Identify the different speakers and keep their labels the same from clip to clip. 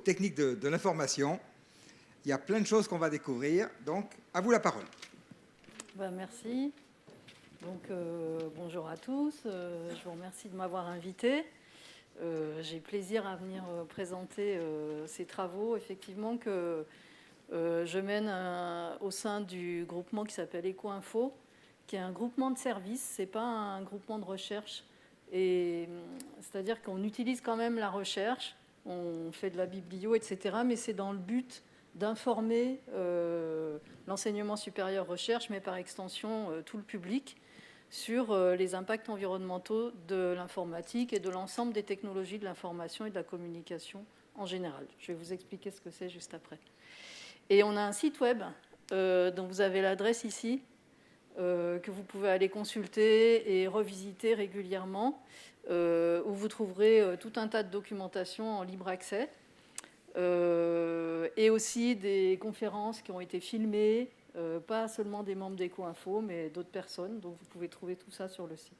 Speaker 1: techniques de l'information. Il y a plein de choses qu'on va découvrir. Donc, à vous la parole.
Speaker 2: Merci. Donc, bonjour à tous. Je vous remercie de m'avoir invité. J'ai plaisir à venir présenter ces travaux, effectivement, que je mène au sein du groupement qui s'appelle EcoInfo, qui est un groupement de services, ce n'est pas un groupement de recherche. C'est-à-dire qu'on utilise quand même la recherche, on fait de la biblio, etc., mais c'est dans le but d'informer l'enseignement supérieur recherche, mais par extension tout le public, sur les impacts environnementaux de l'informatique et de l'ensemble des technologies de l'information et de la communication en général. Je vais vous expliquer ce que c'est juste après. Et on a un site web dont vous avez l'adresse ici, que vous pouvez aller consulter et revisiter régulièrement, où vous trouverez tout un tas de documentation en libre accès, et aussi des conférences qui ont été filmées, pas seulement des membres d'EcoInfo, mais d'autres personnes. Donc vous pouvez trouver tout ça sur le site.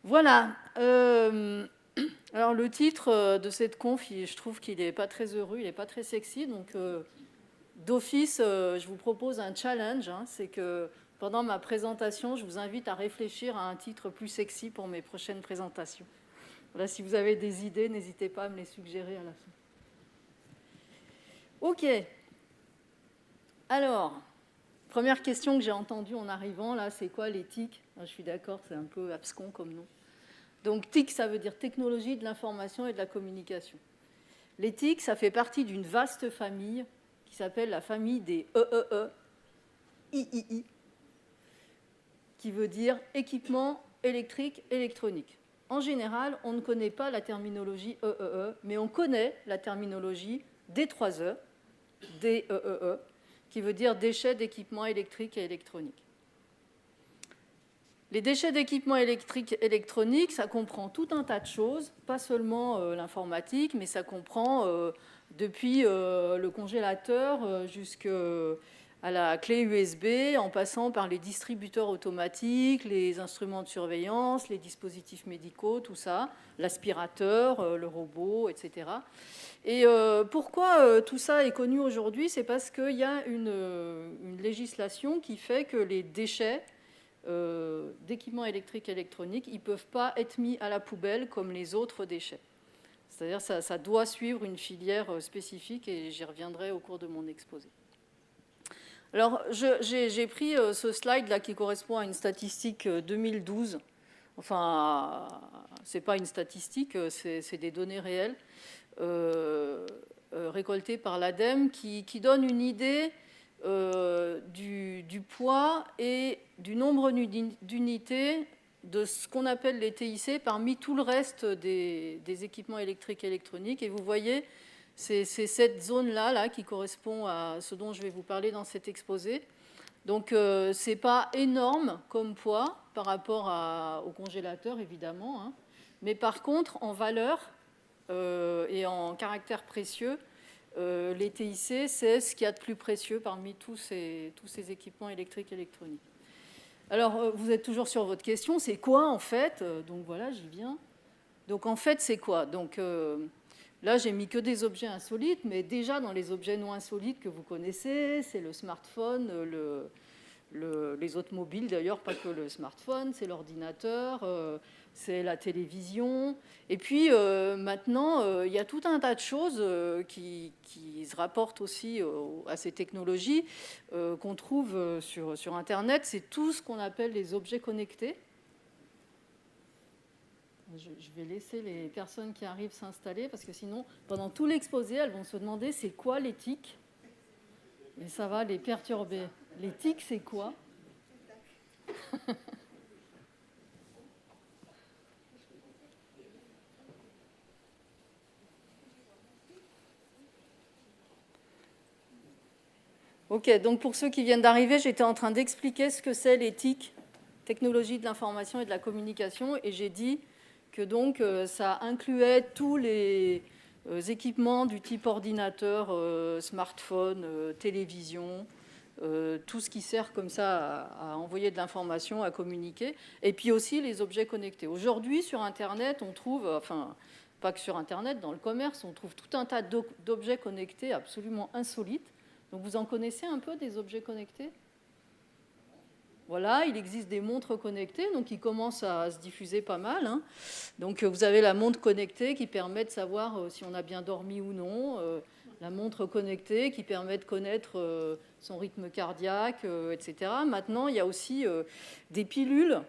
Speaker 2: Voilà. Alors le titre de cette conf, je trouve qu'il n'est pas très heureux, il n'est pas très sexy. Donc d'office, je vous propose un challenge. C'est que pendant ma présentation, je vous invite à réfléchir à un titre plus sexy pour mes prochaines présentations. Voilà, si vous avez des idées, n'hésitez pas à me les suggérer à la fin. OK. Alors, première question que j'ai entendue en arrivant, là, c'est quoi les TIC ? Je suis d'accord, c'est un peu abscon comme nom. Donc, TIC, ça veut dire technologie de l'information et de la communication. Les TIC, ça fait partie d'une vaste famille qui s'appelle la famille des III, qui veut dire équipement électrique électronique. En général, on ne connaît pas la terminologie EEE, mais on connaît la terminologie D3E, DEEE, qui veut dire déchets d'équipements électriques et électroniques. Les déchets d'équipements électriques et électroniques, ça comprend tout un tas de choses, pas seulement l'informatique, mais ça comprend depuis le congélateur jusqu'à la clé USB, en passant par les distributeurs automatiques, les instruments de surveillance, les dispositifs médicaux, tout ça, l'aspirateur, le robot, etc. Et pourquoi tout ça est connu aujourd'hui ? C'est parce qu'il y a une législation qui fait que les déchets d'équipements électriques et électroniques, ils ne peuvent pas être mis à la poubelle comme les autres déchets. C'est-à-dire que ça doit suivre une filière spécifique et j'y reviendrai au cours de mon exposé. Alors, j'ai pris ce slide-là qui correspond à une statistique 2012. Enfin, ce n'est pas une statistique, c'est des données réelles. Récoltées par l'ADEME qui donne une idée du poids et du nombre d'unités de ce qu'on appelle les TIC parmi tout le reste des équipements électriques et électroniques. Et vous voyez, c'est cette zone-là qui correspond à ce dont je vais vous parler dans cet exposé. Donc, ce n'est pas énorme comme poids par rapport au congélateur, évidemment. Hein. Mais par contre, en valeur, et en caractère précieux, les TIC, c'est ce qu'il y a de plus précieux parmi tous ces équipements électriques et électroniques. Alors, vous êtes toujours sur votre question, c'est quoi en fait ? Donc voilà, j'y viens. Donc en fait, c'est quoi ? Donc là, j'ai mis que des objets insolites, mais déjà dans les objets non insolites que vous connaissez, c'est le smartphone, les automobiles d'ailleurs, pas que le smartphone, c'est l'ordinateur, c'est la télévision. Et puis maintenant, il y a tout un tas de choses qui se rapportent aussi à ces technologies qu'on trouve sur Internet. C'est tout ce qu'on appelle les objets connectés. Je vais laisser les personnes qui arrivent s'installer parce que sinon, pendant tout l'exposé, elles vont se demander c'est quoi les TIC. Et ça va les perturber. Les TIC, c'est quoi ? Ok, donc pour ceux qui viennent d'arriver, j'étais en train d'expliquer ce que c'est les TIC, technologie de l'information et de la communication, et j'ai dit que donc ça incluait tous les équipements du type ordinateur, smartphone, télévision, tout ce qui sert comme ça à envoyer de l'information, à communiquer, et puis aussi les objets connectés. Aujourd'hui, sur Internet, on trouve, enfin, pas que sur Internet, dans le commerce, on trouve tout un tas d'objets connectés absolument insolites. Donc vous en connaissez un peu des objets connectés ? Voilà, il existe des montres connectées, donc ils commencent à se diffuser pas mal. Hein. Donc vous avez la montre connectée qui permet de savoir si on a bien dormi ou non, la montre connectée qui permet de connaître son rythme cardiaque, etc. Maintenant, il y a aussi des pilules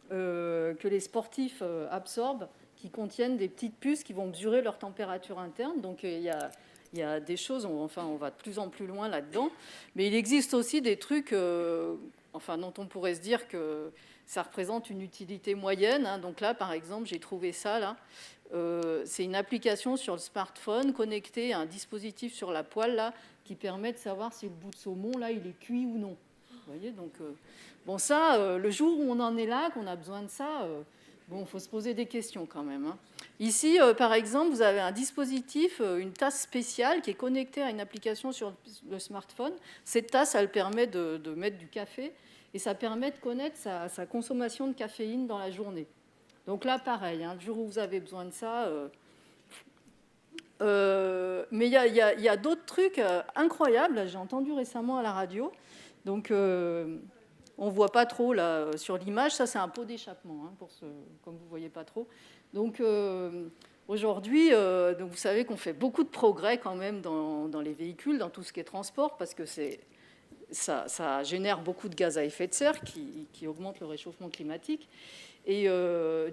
Speaker 2: que les sportifs absorbent, qui contiennent des petites puces qui vont mesurer leur température interne. Donc il y a des choses, on va de plus en plus loin là-dedans. Mais il existe aussi des trucs dont on pourrait se dire que ça représente une utilité moyenne. Hein. Donc là, par exemple, j'ai trouvé ça. Là. C'est une application sur le smartphone connectée à un dispositif sur la poêle là, qui permet de savoir si le bout de saumon là, il est cuit ou non. Vous voyez, donc, bon, ça, le jour où on en est là, qu'on a besoin de ça, bon, il faut se poser des questions quand même. Hein. Ici, par exemple, vous avez un dispositif, une tasse spéciale qui est connectée à une application sur le smartphone. Cette tasse, elle permet de mettre du café et ça permet de connaître sa consommation de caféine dans la journée. Donc là, pareil, hein, le jour où vous avez besoin de ça... mais il y a d'autres trucs incroyables. J'ai entendu récemment à la radio. Donc, on ne voit pas trop là, sur l'image. Ça, c'est un pot d'échappement, hein, comme vous ne voyez pas trop. Donc, aujourd'hui, vous savez qu'on fait beaucoup de progrès quand même dans les véhicules, dans tout ce qui est transport, parce que ça génère beaucoup de gaz à effet de serre qui augmente le réchauffement climatique. Et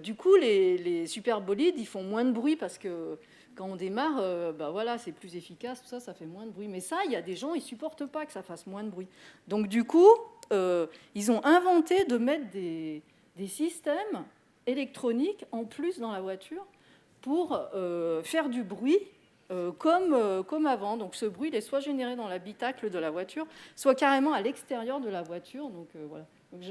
Speaker 2: du coup, les superbolides, ils font moins de bruit parce que quand on démarre, voilà, c'est plus efficace, tout ça, ça fait moins de bruit. Mais ça, il y a des gens, ils ne supportent pas que ça fasse moins de bruit. Donc du coup, ils ont inventé de mettre des systèmes électroniques en plus dans la voiture pour faire du bruit comme avant. Donc ce bruit, il est soit généré dans l'habitacle de la voiture, soit carrément à l'extérieur de la voiture. Donc voilà.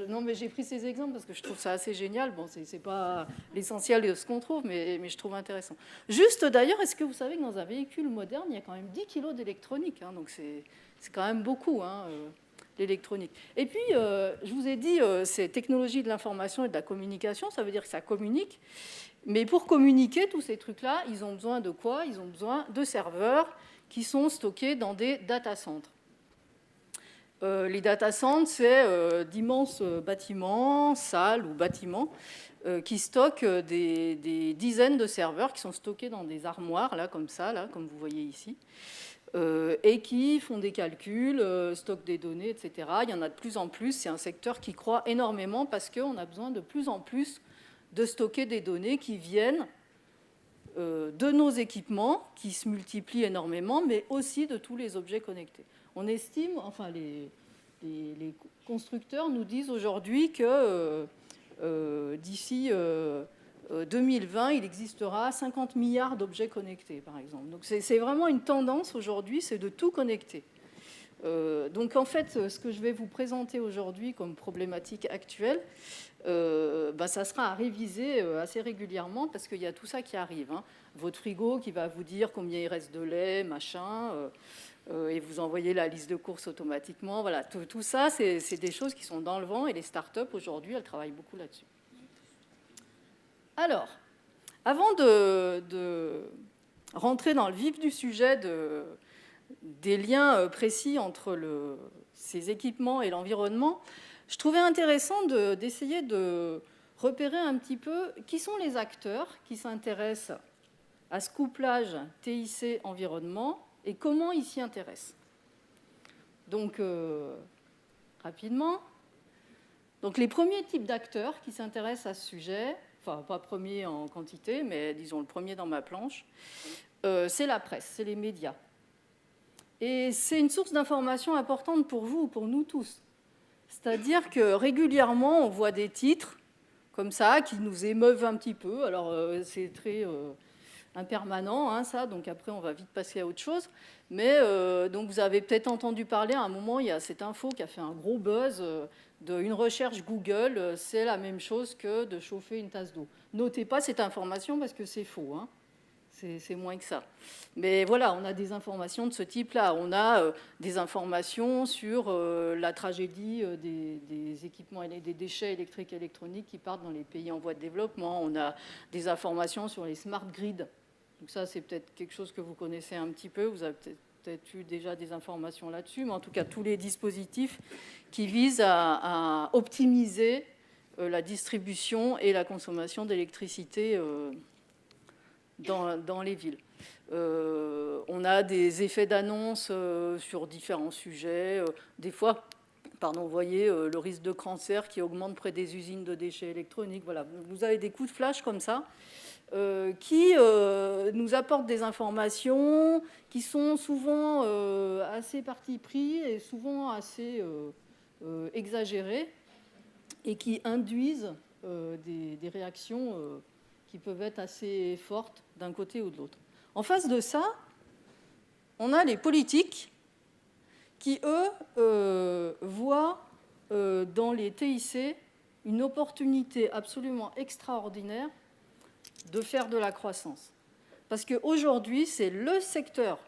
Speaker 2: Non, mais j'ai pris ces exemples parce que je trouve ça assez génial. Bon, c'est pas l'essentiel de ce qu'on trouve, mais je trouve intéressant. Juste d'ailleurs, est-ce que vous savez que dans un véhicule moderne, il y a quand même 10 kg d'électronique, hein, donc c'est quand même beaucoup, hein, l'électronique. Et puis, je vous ai dit, c'est technologie de l'information et de la communication, ça veut dire que ça communique. Mais pour communiquer, tous ces trucs-là, ils ont besoin de quoi ? Ils ont besoin de serveurs qui sont stockés dans des data centers. Les data centers, c'est d'immenses bâtiments, salles ou bâtiments qui stockent des dizaines de serveurs qui sont stockés dans des armoires, là, comme ça, là, comme vous voyez ici, et qui font des calculs, stockent des données, etc. Il y en a de plus en plus. C'est un secteur qui croît énormément parce qu'on a besoin de plus en plus de stocker des données qui viennent de nos équipements, qui se multiplient énormément, mais aussi de tous les objets connectés. On estime, enfin les constructeurs nous disent aujourd'hui que d'ici 2020, il existera 50 milliards d'objets connectés, par exemple. Donc c'est vraiment une tendance aujourd'hui, c'est de tout connecter. Donc en fait, ce que je vais vous présenter aujourd'hui comme problématique actuelle, ça sera à réviser assez régulièrement parce qu'il y a tout ça qui arrive. Hein. Votre frigo qui va vous dire combien il reste de lait, machin, et vous envoyez la liste de courses automatiquement. Voilà, tout ça, c'est des choses qui sont dans le vent et les startups aujourd'hui, elles travaillent beaucoup là-dessus. Alors, avant de rentrer dans le vif du sujet des liens précis entre ces équipements et l'environnement, je trouvais intéressant d'essayer de repérer un petit peu qui sont les acteurs qui s'intéressent à ce couplage TIC-environnement et comment ils s'y intéressent. Donc, rapidement, donc, les premiers types d'acteurs qui s'intéressent à ce sujet, enfin pas premier en quantité, mais disons le premier dans ma planche, c'est la presse, c'est les médias. Et c'est une source d'information importante pour vous, pour nous tous. C'est-à-dire que régulièrement, on voit des titres comme ça qui nous émeuvent un petit peu. Alors, c'est très impermanent, hein, ça, donc après, on va vite passer à autre chose. Mais donc, vous avez peut-être entendu parler, à un moment, il y a cette info qui a fait un gros buzz d'une recherche Google. C'est la même chose que de chauffer une tasse d'eau. Notez pas cette information parce que c'est faux, hein. C'est moins que ça. Mais voilà, on a des informations de ce type-là. On a des informations sur la tragédie des équipements et des déchets électriques et électroniques qui partent dans les pays en voie de développement. On a des informations sur les smart grids Donc ça, c'est peut-être quelque chose que vous connaissez un petit peu, vous avez peut-être eu déjà des informations là-dessus, mais en tout cas, tous les dispositifs qui visent à optimiser la distribution et la consommation d'électricité dans les villes. On a des effets d'annonce sur différents sujets. Des fois, vous voyez le risque de cancer qui augmente près des usines de déchets électroniques. Voilà, vous avez des coups de flash comme ça qui nous apportent des informations qui sont souvent assez parti pris et souvent assez exagérées et qui induisent des réactions qui peuvent être assez fortes d'un côté ou de l'autre. En face de ça, on a les politiques qui, eux, voient dans les TIC une opportunité absolument extraordinaire de faire de la croissance. Parce qu'aujourd'hui, c'est le secteur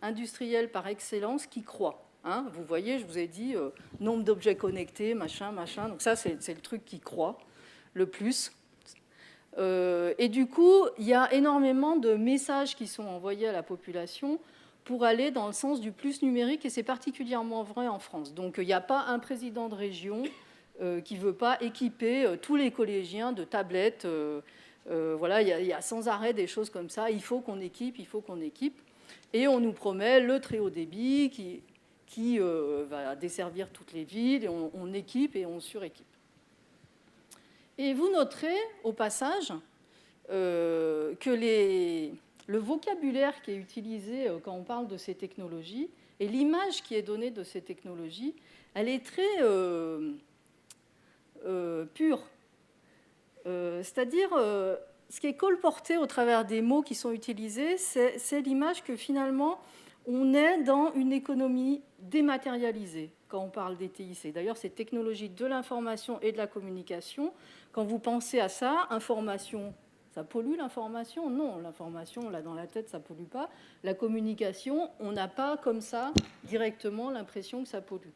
Speaker 2: industriel par excellence qui croît. Hein, vous voyez, je vous ai dit, nombre d'objets connectés, machin. Donc ça, c'est le truc qui croît le plus. Et du coup, il y a énormément de messages qui sont envoyés à la population pour aller dans le sens du plus numérique, et c'est particulièrement vrai en France. Donc, il n'y a pas un président de région qui ne veut pas équiper tous les collégiens de tablettes. Voilà, il y a sans arrêt des choses comme ça. Il faut qu'on équipe. Et on nous promet le très haut débit qui va desservir toutes les villes, et on équipe et on suréquipe. Et vous noterez au passage que le vocabulaire qui est utilisé quand on parle de ces technologies et l'image qui est donnée de ces technologies, elle est très pure. C'est-à-dire, ce qui est colporté au travers des mots qui sont utilisés, c'est l'image que finalement, on est dans une économie dématérialisée quand on parle des TIC. D'ailleurs, ces technologies de l'information et de la communication, quand vous pensez à ça, information, ça pollue l'information? Non, l'information, on l'a dans la tête, ça ne pollue pas. La communication, on n'a pas comme ça directement l'impression que ça pollue.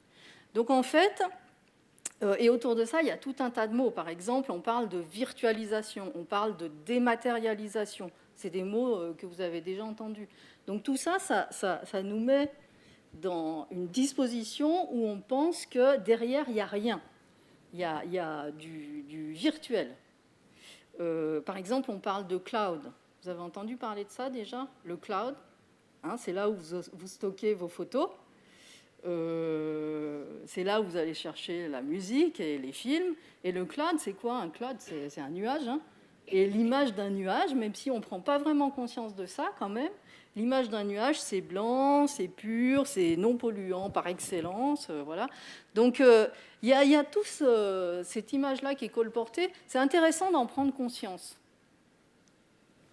Speaker 2: Donc en fait, et autour de ça, il y a tout un tas de mots. Par exemple, on parle de virtualisation, on parle de dématérialisation. C'est des mots que vous avez déjà entendus. Donc tout ça, ça nous met dans une disposition où on pense que derrière, il n'y a rien. Il y a du virtuel. Par exemple, on parle de cloud. Vous avez entendu parler de ça déjà? Le cloud, hein, c'est là où vous stockez vos photos. C'est là où vous allez chercher la musique et les films. Et le cloud, c'est quoi? Un cloud, c'est un nuage. Hein. Et l'image d'un nuage, même si on ne prend pas vraiment conscience de ça quand même, l'image d'un nuage, c'est blanc, c'est pur, c'est non polluant par excellence. Voilà. Donc, il y a toute cette image-là qui est colportée. C'est intéressant d'en prendre conscience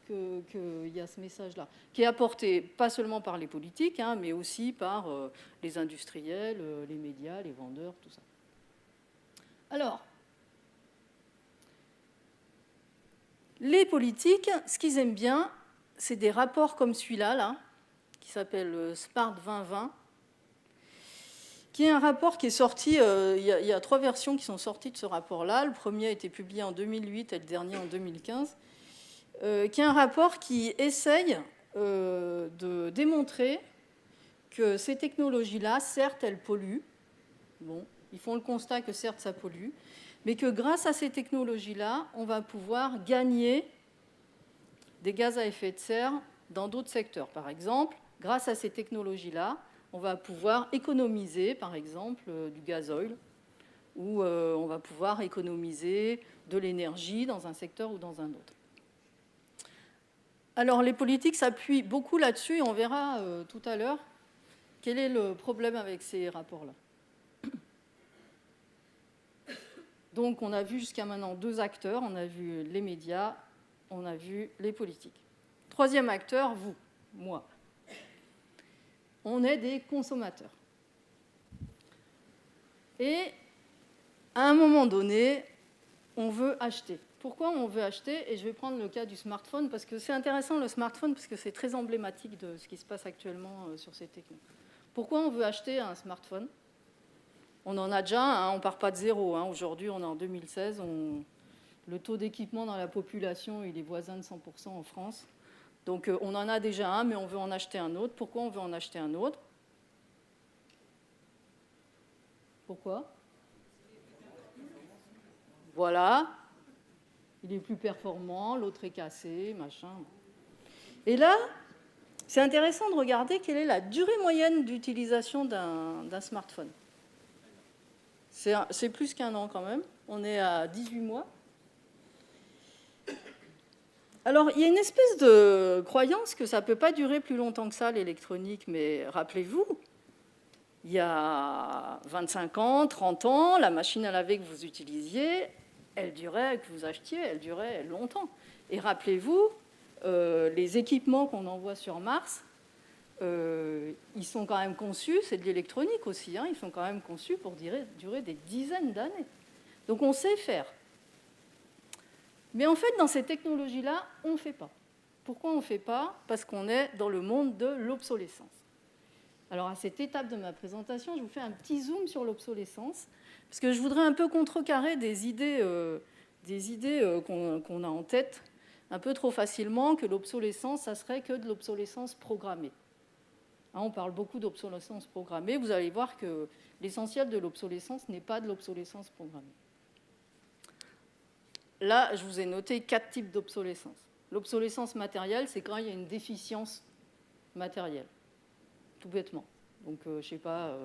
Speaker 2: qu'il y a ce message-là, qui est apporté pas seulement par les politiques, hein, mais aussi par les industriels, les médias, les vendeurs, tout ça. Alors, les politiques, ce qu'ils aiment bien, c'est des rapports comme celui-là, là, qui s'appelle Smart 2020, qui est un rapport qui est sorti, il y a 3 versions qui sont sorties de ce rapport-là. Le premier a été publié en 2008 et le dernier en 2015. Qui est un rapport qui essaye de démontrer que ces technologies-là, certes, elles polluent. Bon, ils font le constat que certes, ça pollue, mais que grâce à ces technologies-là, on va pouvoir gagner des gaz à effet de serre dans d'autres secteurs. Par exemple, grâce à ces technologies-là, on va pouvoir économiser, par exemple, du gazoil, ou on va pouvoir économiser de l'énergie dans un secteur ou dans un autre. Alors, les politiques s'appuient beaucoup là-dessus, et on verra tout à l'heure quel est le problème avec ces rapports-là. Donc, on a vu jusqu'à maintenant 2 acteurs. On a vu les médias, on a vu les politiques. 3e acteur, vous, moi. On est des consommateurs. Et à un moment donné, on veut acheter. Pourquoi on veut acheter? Et je vais prendre le cas du smartphone, parce que c'est intéressant le smartphone, parce que c'est très emblématique de ce qui se passe actuellement sur ces technos. Pourquoi on veut acheter un smartphone? On en a déjà un, on ne part pas de zéro. Hein. Aujourd'hui, on est en 2016, le taux d'équipement dans la population, il est voisin de 100% en France. Donc on en a déjà un, mais on veut en acheter un autre. Pourquoi on veut en acheter un autre? Pourquoi? Voilà. Il est plus performant, l'autre est cassé, machin. Et là, c'est intéressant de regarder quelle est la durée moyenne d'utilisation d'un smartphone. C'est plus qu'1 an quand même. On est à 18 mois. Alors, il y a une espèce de croyance que ça ne peut pas durer plus longtemps que ça, l'électronique. Mais rappelez-vous, il y a 25 ans, 30 ans, la machine à laver que vous utilisiez, elle durait, que vous achetiez, elle durait longtemps. Et rappelez-vous, les équipements qu'on envoie sur Mars, ils sont quand même conçus, c'est de l'électronique aussi, hein, ils sont quand même conçus pour durer des dizaines d'années. Donc on sait faire. Mais en fait, dans ces technologies-là, on ne fait pas. Pourquoi on ne fait pas? Parce qu'on est dans le monde de l'obsolescence. Alors à cette étape de ma présentation, je vous fais un petit zoom sur l'obsolescence, parce que je voudrais un peu contrecarrer des idées qu'on a en tête un peu trop facilement, que l'obsolescence, ça serait que de l'obsolescence programmée. Hein, on parle beaucoup d'obsolescence programmée. Vous allez voir que l'essentiel de l'obsolescence n'est pas de l'obsolescence programmée. Là, je vous ai noté 4 types d'obsolescence. L'obsolescence matérielle, c'est quand il y a une déficience matérielle, tout bêtement. Donc, je ne sais pas,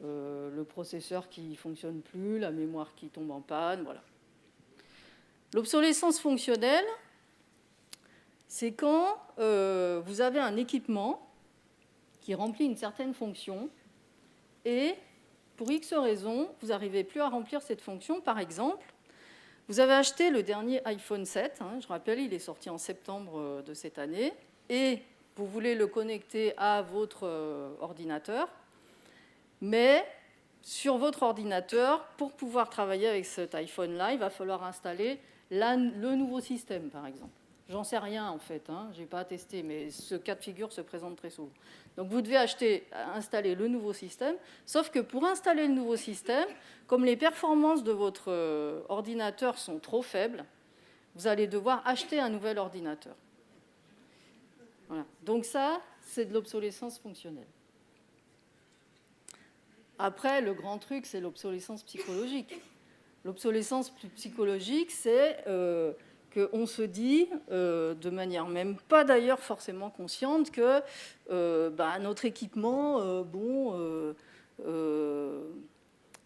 Speaker 2: le processeur qui ne fonctionne plus, la mémoire qui tombe en panne, voilà. L'obsolescence fonctionnelle, c'est quand vous avez un équipement qui remplit une certaine fonction et, pour X raisons, vous n'arrivez plus à remplir cette fonction. Par exemple, vous avez acheté le dernier iPhone 7, hein, je rappelle, il est sorti en septembre de cette année, et vous voulez le connecter à votre ordinateur, mais sur votre ordinateur, pour pouvoir travailler avec cet iPhone-là, il va falloir installer le nouveau système, par exemple. J'en sais rien, en fait, hein, je n'ai pas testé, mais ce cas de figure se présente très souvent. Donc, vous devez installer le nouveau système, sauf que pour installer le nouveau système, comme les performances de votre ordinateur sont trop faibles, vous allez devoir acheter un nouvel ordinateur. Voilà. Donc ça, c'est de l'obsolescence fonctionnelle. Après, le grand truc, c'est l'obsolescence psychologique. L'obsolescence psychologique, c'est qu'on se dit, de manière même pas d'ailleurs forcément consciente, que notre équipement,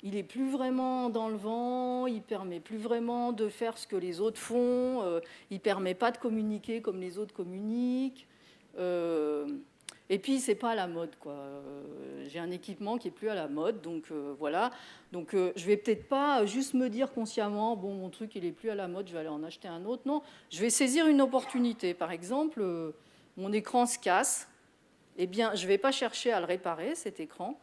Speaker 2: il n'est plus vraiment dans le vent, il ne permet plus vraiment de faire ce que les autres font, il ne permet pas de communiquer comme les autres communiquent. Et puis, ce n'est pas à la mode, quoi. J'ai un équipement qui n'est plus à la mode, donc voilà. Donc, je ne vais peut-être pas juste me dire consciemment, bon, mon truc, il n'est plus à la mode, je vais aller en acheter un autre. Non, je vais saisir une opportunité. Par exemple, mon écran se casse. Eh bien, je ne vais pas chercher à le réparer, cet écran.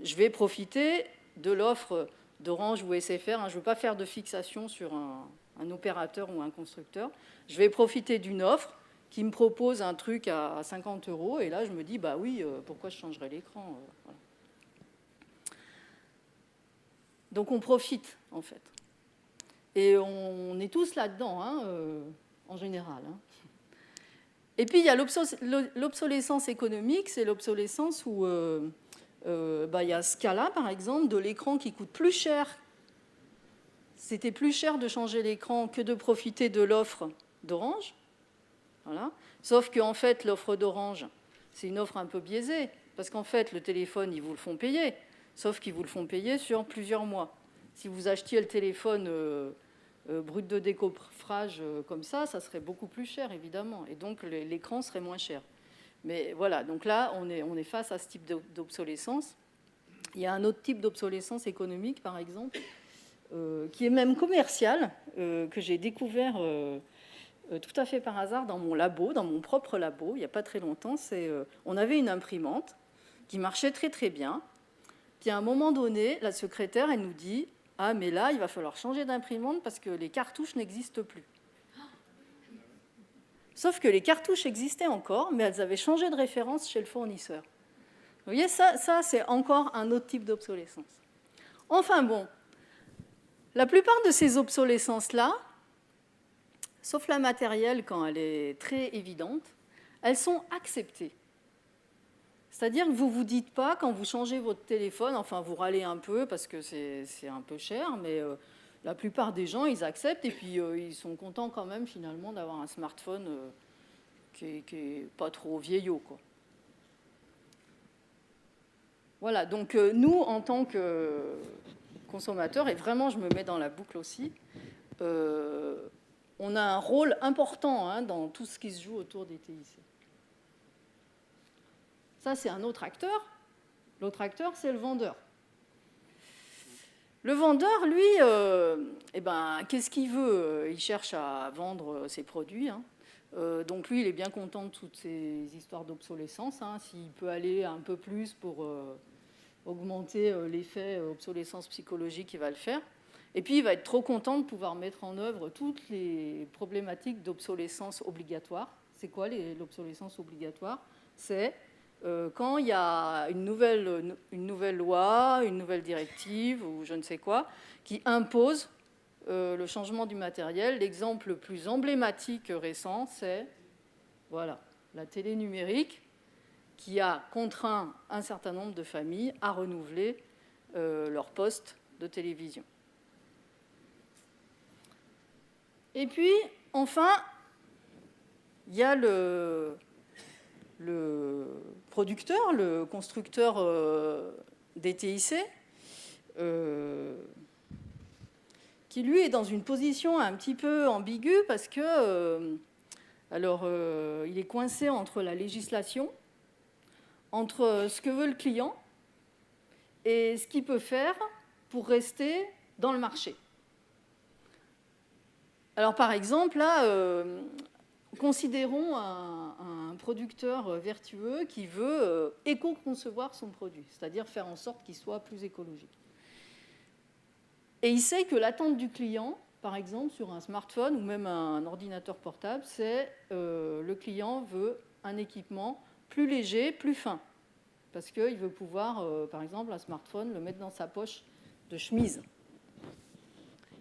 Speaker 2: Je vais profiter de l'offre d'Orange ou SFR. Hein, je ne veux pas faire de fixation sur un opérateur ou un constructeur. Je vais profiter d'une offre qui me propose un truc à 50 €, et là, je me dis, bah oui, pourquoi je changerais l'écran, voilà. Donc, on profite, en fait. Et on est tous là-dedans, hein, en général. Hein. Et puis, il y a l'obsolescence économique, c'est l'obsolescence où il y a ce cas-là, par exemple, de l'écran qui coûte plus cher. C'était plus cher de changer l'écran que de profiter de l'offre d'Orange. Voilà. Sauf qu'en fait, l'offre d'Orange, c'est une offre un peu biaisée, parce qu'en fait, le téléphone, ils vous le font payer, sauf qu'ils vous le font payer sur plusieurs mois. Si vous achetiez le téléphone brut de décoffrage comme ça serait beaucoup plus cher, évidemment, et donc l'écran serait moins cher. Mais voilà, donc là, on est face à ce type d'obsolescence. Il y a un autre type d'obsolescence économique, par exemple, qui est même commerciale, que j'ai découvert tout à fait par hasard dans mon labo, dans mon propre labo, il n'y a pas très longtemps. On avait une imprimante qui marchait très très bien. Puis à un moment donné, la secrétaire, elle nous dit « Ah, mais là, il va falloir changer d'imprimante parce que les cartouches n'existent plus. » Sauf que les cartouches existaient encore, mais elles avaient changé de référence chez le fournisseur. Vous voyez, ça c'est encore un autre type d'obsolescence. Enfin bon, la plupart de ces obsolescences-là, sauf la matérielle quand elle est très évidente, elles sont acceptées. C'est-à-dire que vous ne vous dites pas, quand vous changez votre téléphone, enfin vous râlez un peu parce que c'est un peu cher, mais la plupart des gens, ils acceptent et puis ils sont contents quand même finalement d'avoir un smartphone qui est pas trop vieillot, quoi. Voilà, donc nous, en tant que consommateurs, et vraiment je me mets dans la boucle aussi, on a un rôle important dans tout ce qui se joue autour des TIC. Ça, c'est un autre acteur. L'autre acteur, c'est le vendeur. Le vendeur, lui, qu'est-ce qu'il veut? Il cherche à vendre ses produits. Donc lui, il est bien content de toutes ces histoires d'obsolescence. S'il peut aller un peu plus pour augmenter l'effet obsolescence psychologique, il va le faire. Et puis, il va être trop content de pouvoir mettre en œuvre toutes les problématiques d'obsolescence obligatoire. C'est quoi l'obsolescence obligatoire? C'est quand il y a une nouvelle loi, une nouvelle directive ou je ne sais quoi, qui impose le changement du matériel. L'exemple le plus emblématique récent, c'est voilà, la télé numérique qui a contraint un certain nombre de familles à renouveler leur poste de télévision. Et puis, enfin, il y a le producteur, le constructeur des TIC, qui lui est dans une position un petit peu ambiguë parce que, il est coincé entre la législation, entre ce que veut le client et ce qu'il peut faire pour rester dans le marché. Alors, par exemple, là, considérons un producteur vertueux qui veut éco-concevoir son produit, c'est-à-dire faire en sorte qu'il soit plus écologique. Et il sait que l'attente du client, par exemple, sur un smartphone ou même un ordinateur portable, c'est le client veut un équipement plus léger, plus fin. Parce qu'il veut pouvoir, par exemple, un smartphone, le mettre dans sa poche de chemise.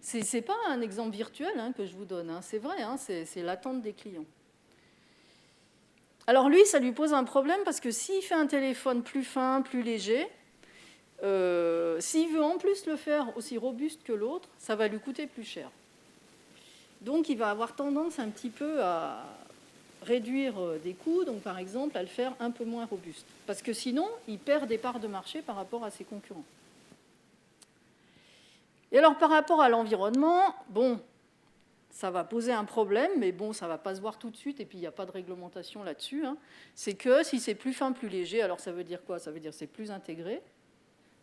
Speaker 2: Ce n'est pas un exemple virtuel que je vous donne, c'est vrai, c'est l'attente des clients. Alors lui, ça lui pose un problème parce que s'il fait un téléphone plus fin, plus léger, s'il veut en plus le faire aussi robuste que l'autre, ça va lui coûter plus cher. Donc il va avoir tendance un petit peu à réduire des coûts, donc par exemple à le faire un peu moins robuste. Parce que sinon, il perd des parts de marché par rapport à ses concurrents. Et alors, par rapport à l'environnement, bon, ça va poser un problème, mais bon, ça ne va pas se voir tout de suite, et puis il n'y a pas de réglementation là-dessus. C'est que si c'est plus fin, plus léger, alors ça veut dire quoi? Ça veut dire que c'est plus intégré.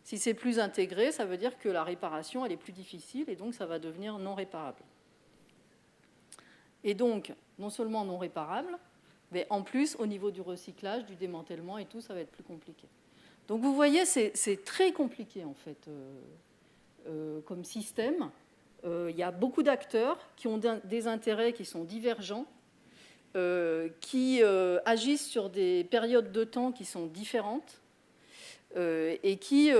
Speaker 2: Si c'est plus intégré, ça veut dire que la réparation, elle est plus difficile, et donc ça va devenir non réparable. Et donc, non seulement non réparable, mais en plus, au niveau du recyclage, du démantèlement et tout, ça va être plus compliqué. Donc vous voyez, c'est très compliqué, en fait, comme système. Il y a beaucoup d'acteurs qui ont des intérêts qui sont divergents, qui agissent sur des périodes de temps qui sont différentes et qui,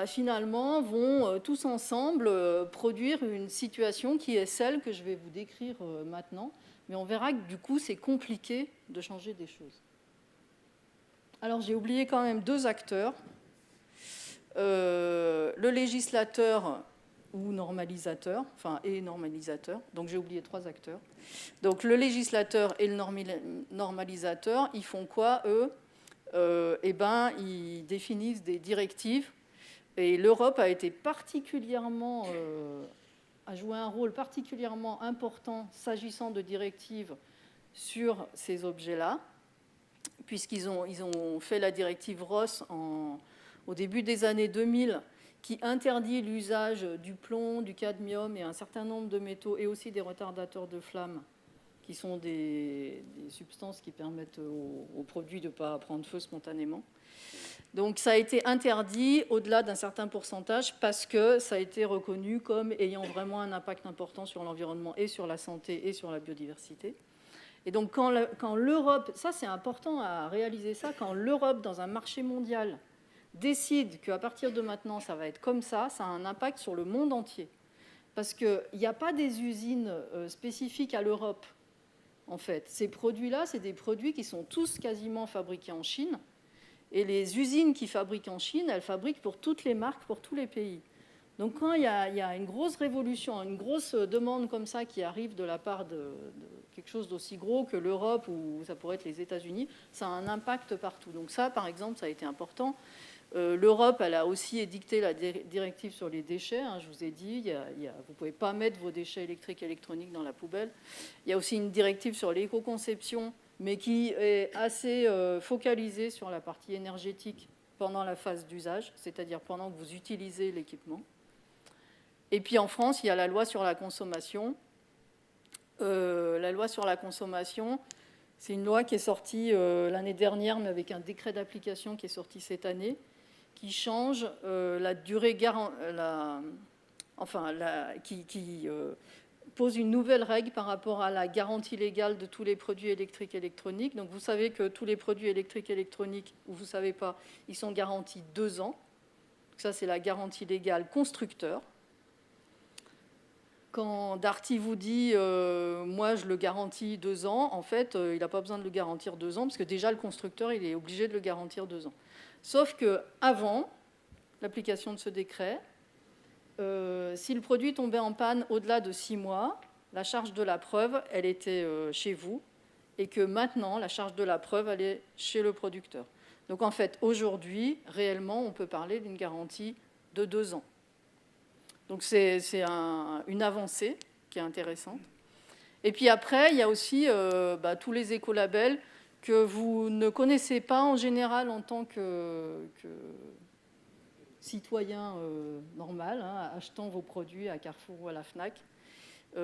Speaker 2: finalement, vont tous ensemble produire une situation qui est celle que je vais vous décrire maintenant. Mais on verra que, du coup, c'est compliqué de changer des choses. Alors, j'ai oublié quand même deux acteurs. Le législateur ou normalisateur, et normalisateur, donc j'ai oublié trois acteurs. Donc le législateur et le normalisateur, ils font quoi, eux? Ils définissent des directives, et l'Europe a été particulièrement, a joué un rôle particulièrement important s'agissant de directives sur ces objets-là, puisqu'ils ont fait la directive ROS au début des années 2000, qui interdit l'usage du plomb, du cadmium et un certain nombre de métaux, et aussi des retardateurs de flamme, qui sont des substances qui permettent aux produits de ne pas prendre feu spontanément. Donc ça a été interdit au-delà d'un certain pourcentage parce que ça a été reconnu comme ayant vraiment un impact important sur l'environnement et sur la santé et sur la biodiversité. Et donc quand l'Europe, ça c'est important à réaliser ça, quand l'Europe dans un marché mondial décide qu'à partir de maintenant, ça va être comme ça a un impact sur le monde entier. Parce qu'il n'y a pas des usines spécifiques à l'Europe en fait. Ces produits-là, c'est des produits qui sont tous quasiment fabriqués en Chine. Et les usines qui fabriquent en Chine, elles fabriquent pour toutes les marques, pour tous les pays. Donc quand il y a une grosse révolution, une grosse demande comme ça qui arrive de la part de quelque chose d'aussi gros que l'Europe ou ça pourrait être les États-Unis, ça a un impact partout. Donc ça, par exemple, ça a été important. L'Europe, elle a aussi édicté la directive sur les déchets. Je vous ai dit, vous ne pouvez pas mettre vos déchets électriques et électroniques dans la poubelle. Il y a aussi une directive sur l'éco-conception, mais qui est assez focalisée sur la partie énergétique pendant la phase d'usage, c'est-à-dire pendant que vous utilisez l'équipement. Et puis en France, il y a la loi sur la consommation. La loi sur la consommation, c'est une loi qui est sortie l'année dernière, mais avec un décret d'application qui est sorti cette année, qui change la durée qui pose une nouvelle règle par rapport à la garantie légale de tous les produits électriques et électroniques. Donc vous savez que tous les produits électriques et électroniques, ou vous ne savez pas, ils sont garantis 2 ans. Ça, c'est la garantie légale constructeur. Quand Darty vous dit moi je le garantis 2 ans, en fait il n'a pas besoin de le garantir 2 ans parce que déjà le constructeur il est obligé de le garantir 2 ans. Sauf qu'avant l'application de ce décret, si le produit tombait en panne au-delà de 6 mois, la charge de la preuve elle était chez vous et que maintenant la charge de la preuve elle est chez le producteur. Donc en fait aujourd'hui réellement on peut parler d'une garantie de 2 ans. Donc c'est une avancée qui est intéressante. Et puis après, il y a aussi tous les écolabels que vous ne connaissez pas en général en tant que citoyen normal, achetant vos produits à Carrefour ou à la FNAC.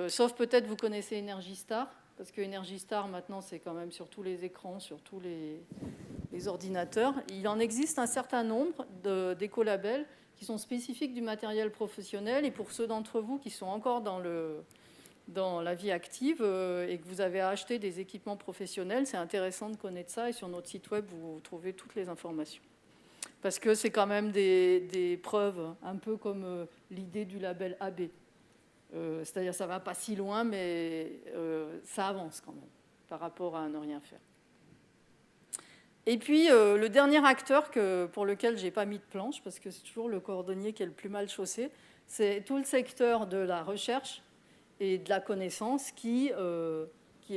Speaker 2: Sauf peut-être vous connaissez Energy Star, parce que Energy Star maintenant c'est quand même sur tous les écrans, sur tous les ordinateurs. Il en existe un certain nombre d'écolabels qui sont spécifiques du matériel professionnel. Et pour ceux d'entre vous qui sont encore dans la vie active et que vous avez acheté des équipements professionnels, c'est intéressant de connaître ça. Et sur notre site web, vous trouvez toutes les informations. Parce que c'est quand même des preuves, un peu comme l'idée du label AB. C'est-à-dire ça ne va pas si loin, mais ça avance quand même par rapport à ne rien faire. Et puis, le dernier acteur pour lequel je n'ai pas mis de planche, parce que c'est toujours le cordonnier qui est le plus mal chaussé, c'est tout le secteur de la recherche et de la connaissance qui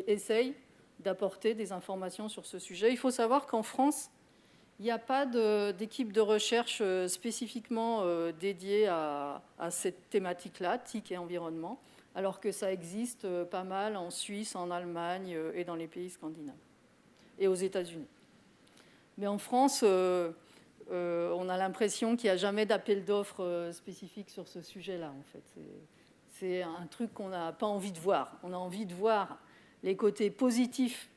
Speaker 2: essaye d'apporter des informations sur ce sujet. Il faut savoir qu'en France, il n'y a pas d'équipe de recherche spécifiquement dédiée à cette thématique-là, TIC et environnement, alors que ça existe pas mal en Suisse, en Allemagne et dans les pays scandinaves, et aux États-Unis. Mais en France, on a l'impression qu'il n'y a jamais d'appel d'offres spécifique sur ce sujet-là, en fait. C'est un truc qu'on n'a pas envie de voir. On a envie de voir les côtés positifs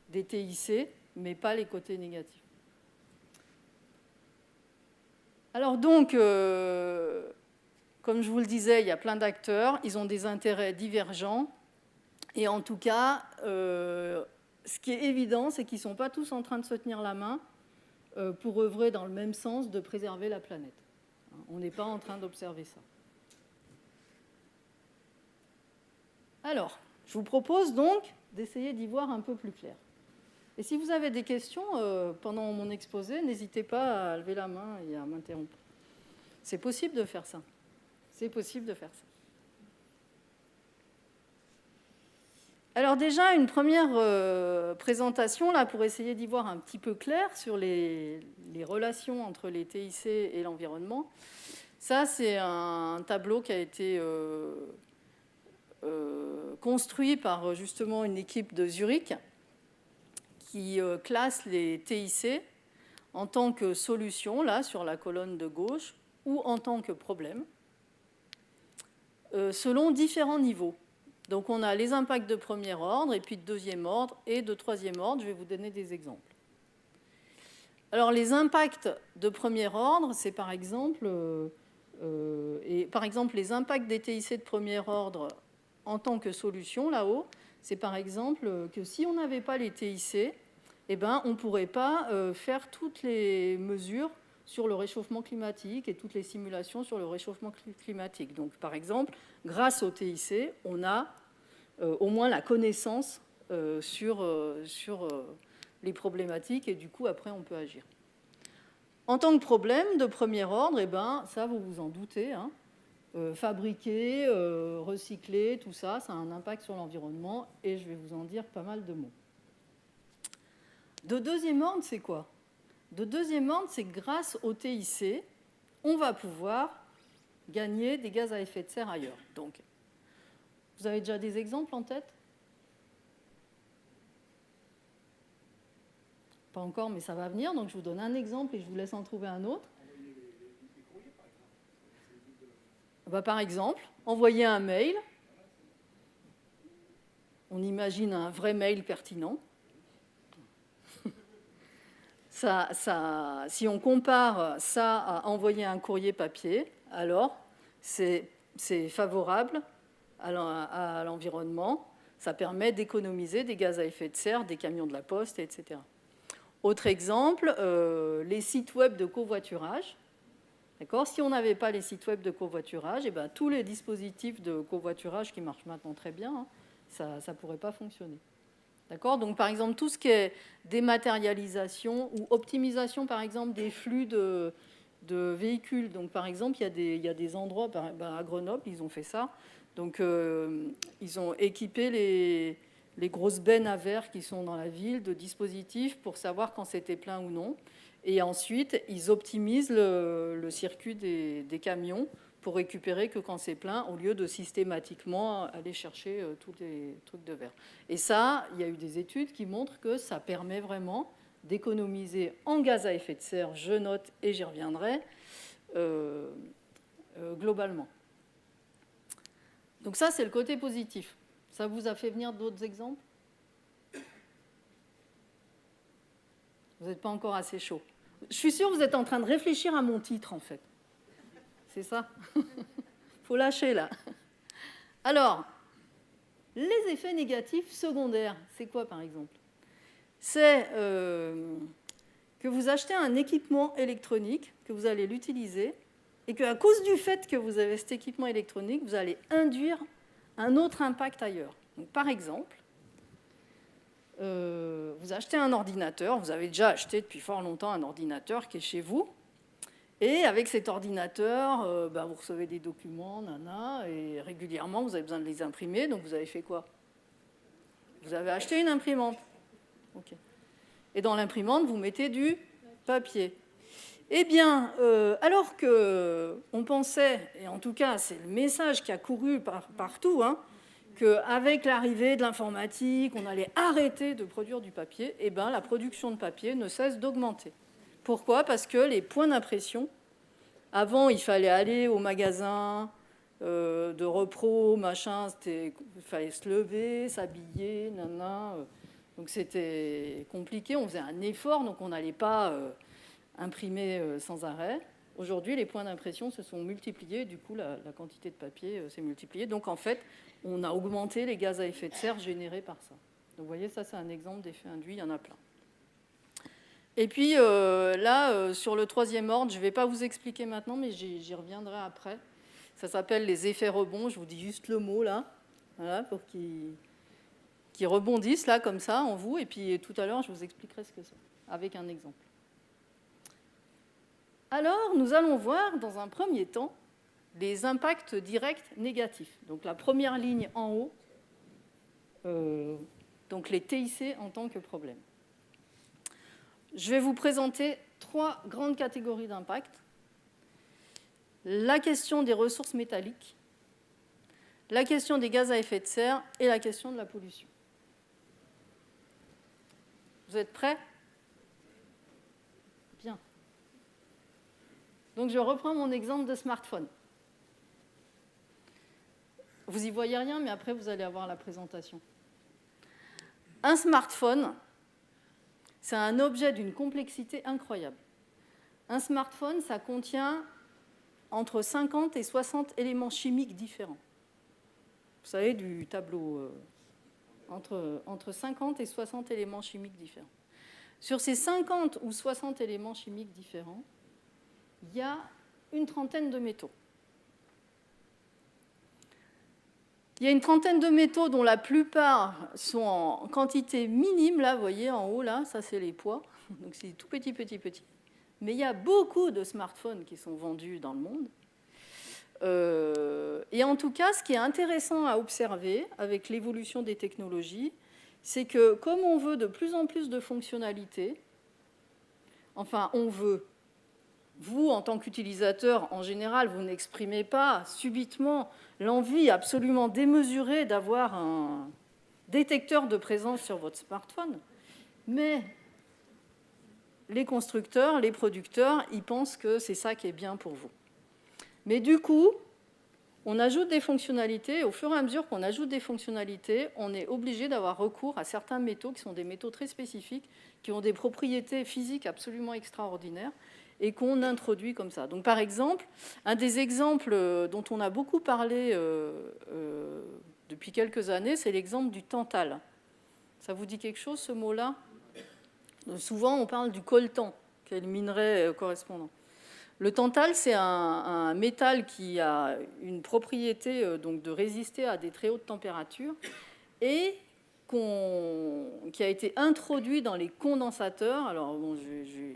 Speaker 2: des TIC, mais pas les côtés négatifs. Alors donc, comme je vous le disais, il y a plein d'acteurs. Ils ont des intérêts divergents. Et en tout cas, ce qui est évident, c'est qu'ils ne sont pas tous en train de se tenir la main pour œuvrer dans le même sens de préserver la planète. On n'est pas en train d'observer ça. Alors, je vous propose donc d'essayer d'y voir un peu plus clair. Et si vous avez des questions pendant mon exposé, n'hésitez pas à lever la main et à m'interrompre. C'est possible de faire ça. C'est possible de faire ça. Alors déjà, une première présentation là, pour essayer d'y voir un petit peu clair sur les relations entre les TIC et l'environnement. Ça, c'est un tableau qui a été construit par justement une équipe de Zurich qui classe les TIC en tant que solution, là, sur la colonne de gauche, ou en tant que problème, selon différents niveaux. Donc on a les impacts de premier ordre, et puis de deuxième ordre, et de troisième ordre. Je vais vous donner des exemples. Alors les impacts de premier ordre, c'est par exemple les impacts des TIC de premier ordre en tant que solution, là-haut, c'est par exemple que si on n'avait pas les TIC, eh ben, on ne pourrait pas faire toutes les mesures sur le réchauffement climatique et toutes les simulations sur le réchauffement climatique. Donc, par exemple, grâce au TIC, on a au moins la connaissance sur les problématiques et du coup, après, on peut agir. En tant que problème de premier ordre, eh ben, ça, vous vous en doutez, hein, fabriquer, recycler, tout ça, ça a un impact sur l'environnement et je vais vous en dire pas mal de mots. De deuxième ordre, c'est quoi? De deuxième ordre, c'est grâce au TIC, on va pouvoir gagner des gaz à effet de serre ailleurs. Donc, vous avez déjà des exemples en tête? Pas encore, mais ça va venir. Donc, je vous donne un exemple et je vous laisse en trouver un autre. Par exemple, envoyer un mail. On imagine un vrai mail pertinent. Si on compare ça à envoyer un courrier papier, alors c'est favorable à l'environnement. Ça permet d'économiser des gaz à effet de serre, des camions de la poste, etc. Autre exemple, les sites web de covoiturage. D'accord ? Si on n'avait pas les sites web de covoiturage, eh ben, tous les dispositifs de covoiturage qui marchent maintenant très bien, hein, ça ne pourrait pas fonctionner. D'accord ? Donc, par exemple, tout ce qui est dématérialisation ou optimisation, par exemple, des flux de véhicules. Donc, par exemple, il y a des endroits, à Grenoble, ils ont fait ça. Donc, ils ont équipé les grosses bennes à verre qui sont dans la ville de dispositifs pour savoir quand c'était plein ou non. Et ensuite, ils optimisent le circuit des camions pour récupérer que quand c'est plein, au lieu de systématiquement aller chercher tous les trucs de verre. Et ça, il y a eu des études qui montrent que ça permet vraiment d'économiser en gaz à effet de serre, je note et j'y reviendrai, globalement. Donc ça, c'est le côté positif. Ça vous a fait venir d'autres exemples? Vous n'êtes pas encore assez chaud. Je suis sûre que vous êtes en train de réfléchir à mon titre, en fait. C'est ça? Il faut lâcher, là. Alors, les effets négatifs secondaires, c'est quoi, par exemple? C'est que vous achetez un équipement électronique, que vous allez l'utiliser, et qu'à cause du fait que vous avez cet équipement électronique, vous allez induire un autre impact ailleurs. Donc, par exemple, vous achetez un ordinateur, vous avez déjà acheté depuis fort longtemps un ordinateur qui est chez vous, et avec cet ordinateur, vous recevez des documents, et régulièrement, vous avez besoin de les imprimer, donc vous avez fait quoi? Vous avez acheté une imprimante. Okay. Et dans l'imprimante, vous mettez du papier. Eh bien, alors qu'on pensait, et en tout cas, c'est le message qui a couru partout, hein, qu'avec l'arrivée de l'informatique, on allait arrêter de produire du papier, eh bien, la production de papier ne cesse d'augmenter. Pourquoi ? Parce que les points d'impression, avant, il fallait aller au magasin de repro, machin, il fallait se lever, s'habiller, donc c'était compliqué, on faisait un effort, donc on n'allait pas imprimer sans arrêt. Aujourd'hui, les points d'impression se sont multipliés, du coup, la quantité de papier s'est multipliée. Donc, en fait, on a augmenté les gaz à effet de serre générés par ça. Donc, vous voyez, ça, c'est un exemple d'effet induit, il y en a plein. Et puis, sur le troisième ordre, je ne vais pas vous expliquer maintenant, mais j'y reviendrai après. Ça s'appelle les effets rebonds, je vous dis juste le mot, là, voilà, pour qu'ils rebondissent, là, comme ça, en vous. Et puis, tout à l'heure, je vous expliquerai ce que c'est, avec un exemple. Alors, nous allons voir dans un premier temps les impacts directs négatifs. Donc, la première ligne en haut, donc les TIC en tant que problème. Je vais vous présenter 3 grandes catégories d'impacts. La question des ressources métalliques, la question des gaz à effet de serre et la question de la pollution. Vous êtes prêts ? Bien. Donc, je reprends mon exemple de smartphone. Vous n'y voyez rien, mais après, vous allez avoir la présentation. Un smartphone, c'est un objet d'une complexité incroyable. Un smartphone, ça contient entre 50 et 60 éléments chimiques différents. Vous savez, du tableau, entre 50 et 60 éléments chimiques différents. Sur ces 50 ou 60 éléments chimiques différents, il y a une trentaine de métaux. Il y a une trentaine de métaux dont la plupart sont en quantité minime. Là, vous voyez, en haut, là, ça, c'est les poids. Donc, c'est tout petit, petit, petit. Mais il y a beaucoup de smartphones qui sont vendus dans le monde. Et en tout cas, ce qui est intéressant à observer avec l'évolution des technologies, c'est que comme on veut de plus en plus de fonctionnalités, enfin, on veut, vous, en tant qu'utilisateur, en général, vous n'exprimez pas subitement l'envie absolument démesurée d'avoir un détecteur de présence sur votre smartphone, mais les constructeurs, les producteurs, ils pensent que c'est ça qui est bien pour vous. Mais du coup, on ajoute des fonctionnalités, et au fur et à mesure qu'on ajoute des fonctionnalités, on est obligé d'avoir recours à certains métaux qui sont des métaux très spécifiques, qui ont des propriétés physiques absolument extraordinaires, et qu'on introduit comme ça. Donc, par exemple, un des exemples dont on a beaucoup parlé depuis quelques années, c'est l'exemple du tantale. Ça vous dit quelque chose, ce mot-là? Souvent, on parle du coltan, qui est le minerai correspondant. Le tantale, c'est un métal qui a une propriété donc, de résister à des très hautes températures et qui a été introduit dans les condensateurs. Alors, bon, je vais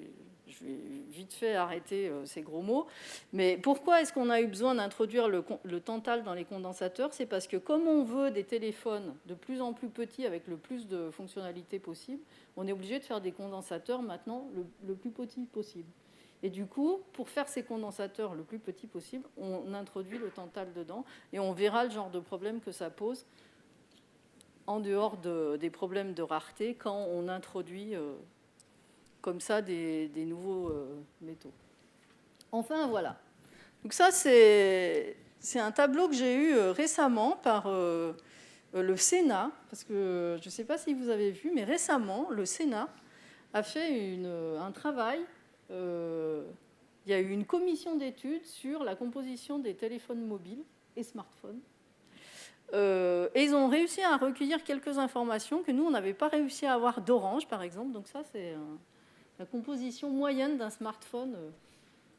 Speaker 2: vite fait arrêter ces gros mots. Mais pourquoi est-ce qu'on a eu besoin d'introduire le tantale dans les condensateurs? C'est parce que comme on veut des téléphones de plus en plus petits avec le plus de fonctionnalités possible, on est obligé de faire des condensateurs maintenant le plus petit possible. Et du coup, pour faire ces condensateurs le plus petit possible, on introduit le tantale dedans et on verra le genre de problème que ça pose en dehors des problèmes de rareté quand on introduit comme ça des nouveaux métaux. Enfin, voilà. Donc ça, c'est un tableau que j'ai eu récemment par le Sénat, parce que je ne sais pas si vous avez vu, mais récemment, le Sénat a fait un travail. Il y a eu une commission d'études sur la composition des téléphones mobiles et smartphones. Et ils ont réussi à recueillir quelques informations que nous, on n'avait pas réussi à avoir d'Orange, par exemple. Donc ça, c'est la composition moyenne d'un smartphone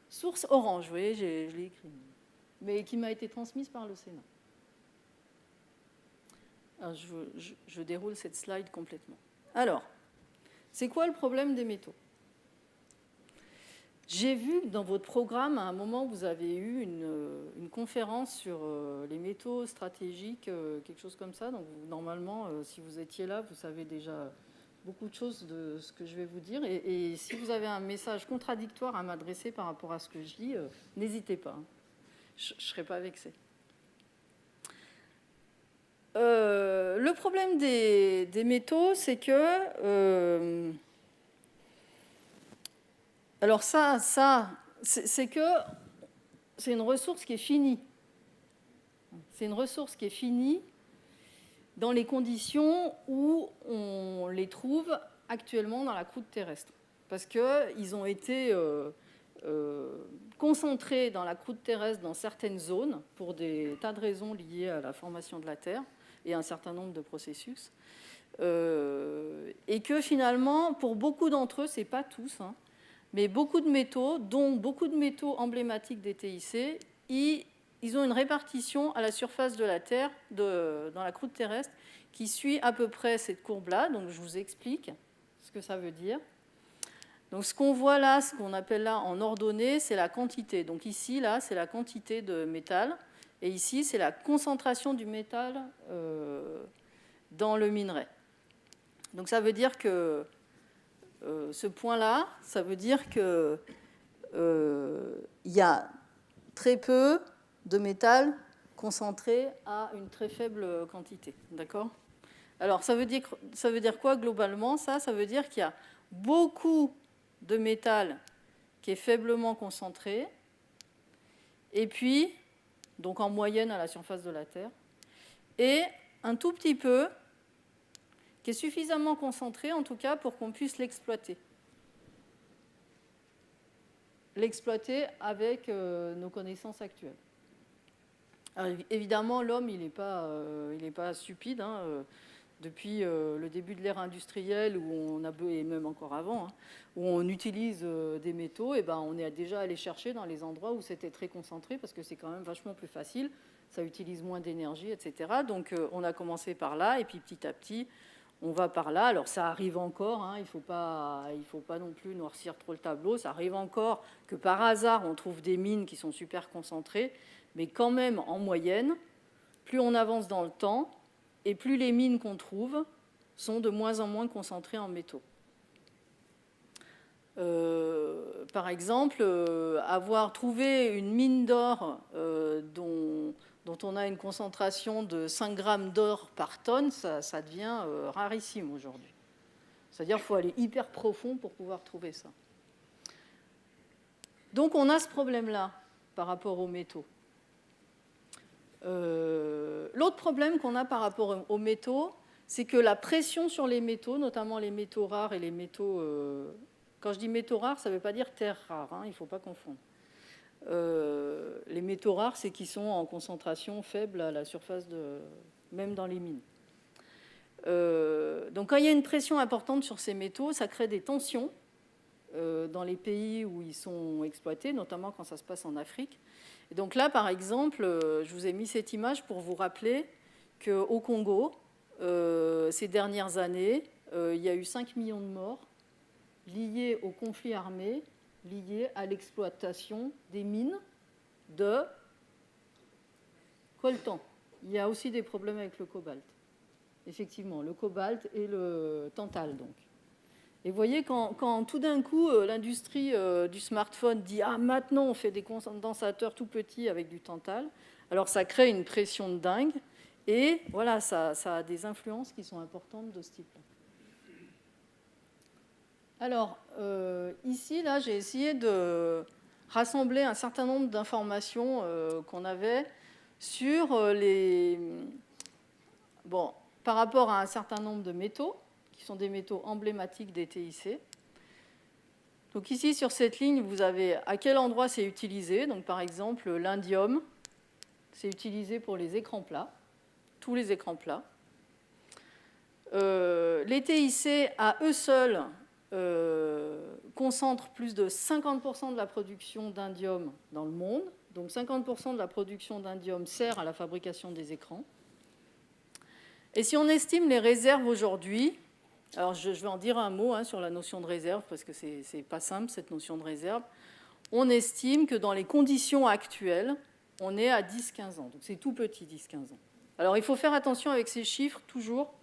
Speaker 2: source Orange. Vous voyez, je l'ai écrit. Mais qui m'a été transmise par le Sénat. Alors, je déroule cette slide complètement. Alors, c'est quoi le problème des métaux? J'ai vu que dans votre programme, à un moment, vous avez eu une conférence sur les métaux stratégiques, quelque chose comme ça. Donc, normalement, si vous étiez là, vous savez déjà beaucoup de choses de ce que je vais vous dire. Et si vous avez un message contradictoire à m'adresser par rapport à ce que je dis, n'hésitez pas. Je ne serai pas vexée. Le problème des métaux, c'est que... alors ça c'est que c'est une ressource qui est finie. C'est une ressource qui est finie dans les conditions où on les trouve actuellement dans la croûte terrestre. Parce qu'ils ont été concentrés dans la croûte terrestre dans certaines zones pour des tas de raisons liées à la formation de la Terre et un certain nombre de processus. Et que finalement, pour beaucoup d'entre eux, ce n'est pas tous, mais beaucoup de métaux, dont beaucoup de métaux emblématiques des TIC, ils ont une répartition à la surface de la Terre, dans la croûte terrestre, qui suit à peu près cette courbe-là. Donc je vous explique ce que ça veut dire. Donc ce qu'on voit là, ce qu'on appelle là en ordonnée, c'est la quantité. Donc ici, là, c'est la quantité de métal. Et ici, c'est la concentration du métal dans le minerai. Donc ça veut dire que ce point-là, ça veut dire qu'il y a très peu de métal concentré à une très faible quantité. D'accord ? Alors, ça veut dire quoi globalement ? Ça veut dire qu'il y a beaucoup de métal qui est faiblement concentré, et puis, donc en moyenne à la surface de la Terre, et un tout petit peu qui est suffisamment concentré, en tout cas, pour qu'on puisse l'exploiter. L'exploiter avec nos connaissances actuelles. Alors, évidemment, l'homme, il n'est pas stupide. Depuis le début de l'ère industrielle, où on a, et même encore avant, où on utilise des métaux, et ben, on est déjà allé chercher dans les endroits où c'était très concentré, parce que c'est quand même vachement plus facile ça utilise moins d'énergie, etc. Donc on a commencé par là, et puis petit à petit, on va par là. Alors ça arrive encore, hein, il ne faut pas non plus noircir trop le tableau, ça arrive encore que par hasard, on trouve des mines qui sont super concentrées, mais quand même, en moyenne, plus on avance dans le temps, et plus les mines qu'on trouve sont de moins en moins concentrées en métaux. Par exemple, avoir trouvé une mine d'or dont on a une concentration de 5 grammes d'or par tonne, ça devient rarissime aujourd'hui. C'est-à-dire qu'il faut aller hyper profond pour pouvoir trouver ça. Donc on a ce problème-là par rapport aux métaux. L'autre problème qu'on a par rapport aux métaux, c'est que la pression sur les métaux, notamment les métaux rares et les métaux... Quand je dis métaux rares, ça ne veut pas dire terres rares, hein, il ne faut pas confondre. Les métaux rares, c'est qu'ils sont en concentration faible à la surface, même dans les mines. Donc quand il y a une pression importante sur ces métaux, ça crée des tensions dans les pays où ils sont exploités, notamment quand ça se passe en Afrique. Et donc là, par exemple, je vous ai mis cette image pour vous rappeler qu'au Congo, ces dernières années, il y a eu 5 millions de morts liés au conflit armé, liés à l'exploitation des mines de coltan. Il y a aussi des problèmes avec le cobalt. Effectivement, le cobalt et le tantal, donc. Et vous voyez, quand tout d'un coup, l'industrie du smartphone dit « Ah, maintenant, on fait des condensateurs tout petits avec du tantal », alors ça crée une pression de dingue, et voilà, ça a des influences qui sont importantes de ce type-là. Alors, ici, là, j'ai essayé de rassembler un certain nombre d'informations qu'on avait sur par rapport à un certain nombre de métaux, qui sont des métaux emblématiques des TIC. Donc ici, sur cette ligne, vous avez à quel endroit c'est utilisé. Donc, par exemple, l'indium, c'est utilisé pour les écrans plats, tous les écrans plats. Les TIC, à eux seuls, concentrent plus de 50% de la production d'indium dans le monde. Donc 50% de la production d'indium sert à la fabrication des écrans. Et si on estime les réserves aujourd'hui, alors je vais en dire un mot sur la notion de réserve, parce que ce n'est pas simple, cette notion de réserve. On estime que dans les conditions actuelles, on est à 10-15 ans. Donc c'est tout petit, 10-15 ans. Alors il faut faire attention avec ces chiffres, toujours,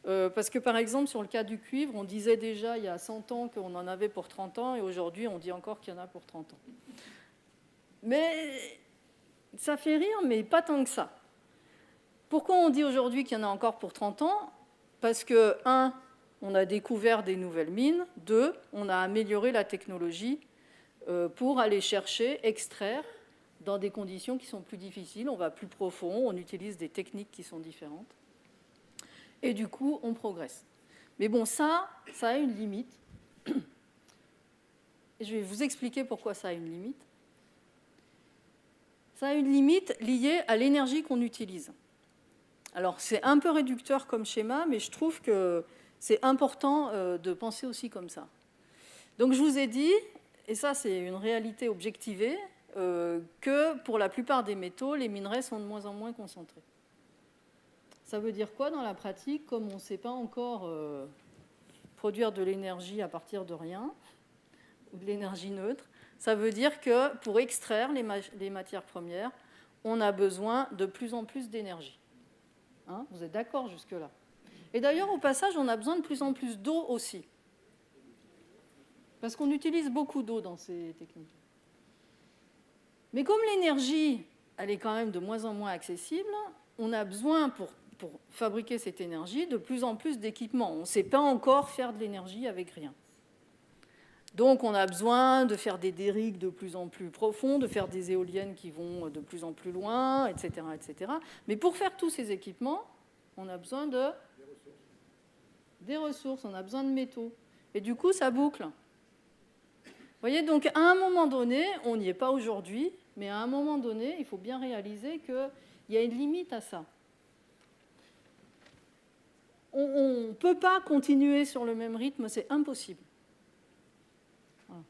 Speaker 2: parce que par exemple, sur le cas du cuivre, on disait déjà il y a 100 ans qu'on en avait pour 30 ans, et aujourd'hui, on dit encore qu'il y en a pour 30 ans. Mais ça fait rire, mais pas tant que ça. Pourquoi on dit aujourd'hui qu'il y en a encore pour 30 ans ? Parce que, 1, on a découvert des nouvelles mines, 2, on a amélioré la technologie pour aller chercher, extraire dans des conditions qui sont plus difficiles, on va plus profond, on utilise des techniques qui sont différentes. Et du coup, on progresse. Mais bon, ça a une limite. Et je vais vous expliquer pourquoi ça a une limite. Ça a une limite liée à l'énergie qu'on utilise. Alors, c'est un peu réducteur comme schéma, mais je trouve que c'est important de penser aussi comme ça. Donc, je vous ai dit, et ça, c'est une réalité objectivée, que pour la plupart des métaux, les minerais sont de moins en moins concentrés. Ça veut dire quoi dans la pratique ? Comme on ne sait pas encore produire de l'énergie à partir de rien, ou de l'énergie neutre, ça veut dire que pour extraire les matières premières, on a besoin de plus en plus d'énergie. Hein ? Vous êtes d'accord jusque-là ? Et d'ailleurs, au passage, on a besoin de plus en plus d'eau aussi. Parce qu'on utilise beaucoup d'eau dans ces techniques. Mais comme l'énergie, elle est quand même de moins en moins accessible, on a besoin, pour fabriquer cette énergie, de plus en plus d'équipements. On ne sait pas encore faire de l'énergie avec rien. Donc, on a besoin de faire des dérigues de plus en plus profonds, de faire des éoliennes qui vont de plus en plus loin, etc., etc. Mais pour faire tous ces équipements, on a besoin des ressources, on a besoin de métaux. Et du coup, ça boucle. Vous voyez, donc à un moment donné, on n'y est pas aujourd'hui, mais à un moment donné, il faut bien réaliser qu'il y a une limite à ça. On ne peut pas continuer sur le même rythme, c'est impossible. Voilà.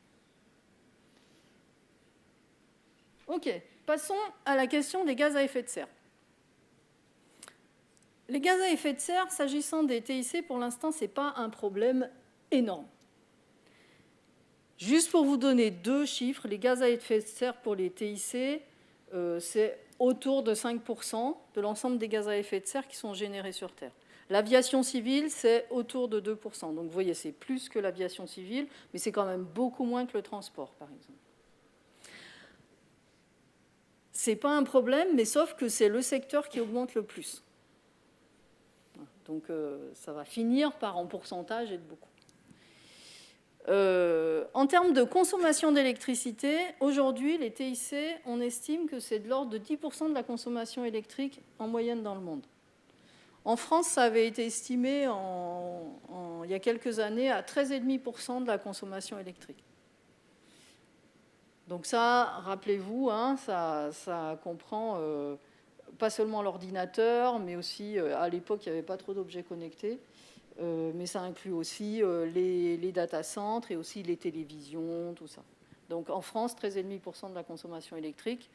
Speaker 2: Ok, passons à la question des gaz à effet de serre. Les gaz à effet de serre, s'agissant des TIC, pour l'instant, ce n'est pas un problème énorme. Juste pour vous donner 2 chiffres, les gaz à effet de serre pour les TIC, c'est autour de 5% de l'ensemble des gaz à effet de serre qui sont générés sur Terre. L'aviation civile, c'est autour de 2%. Donc vous voyez, c'est plus que l'aviation civile, mais c'est quand même beaucoup moins que le transport, par exemple. Ce n'est pas un problème, mais sauf que c'est le secteur qui augmente le plus. Donc ça va finir par, en pourcentage, être beaucoup. En termes de consommation d'électricité, aujourd'hui, les TIC, on estime que c'est de l'ordre de 10% de la consommation électrique en moyenne dans le monde. En France, ça avait été estimé il y a quelques années à 13,5% de la consommation électrique. Donc ça, rappelez-vous, hein, ça comprend pas seulement l'ordinateur, mais aussi, à l'époque, il n'y avait pas trop d'objets connectés. Mais ça inclut aussi les data centers et aussi les télévisions, tout ça. Donc en France, 13,5% de la consommation électrique.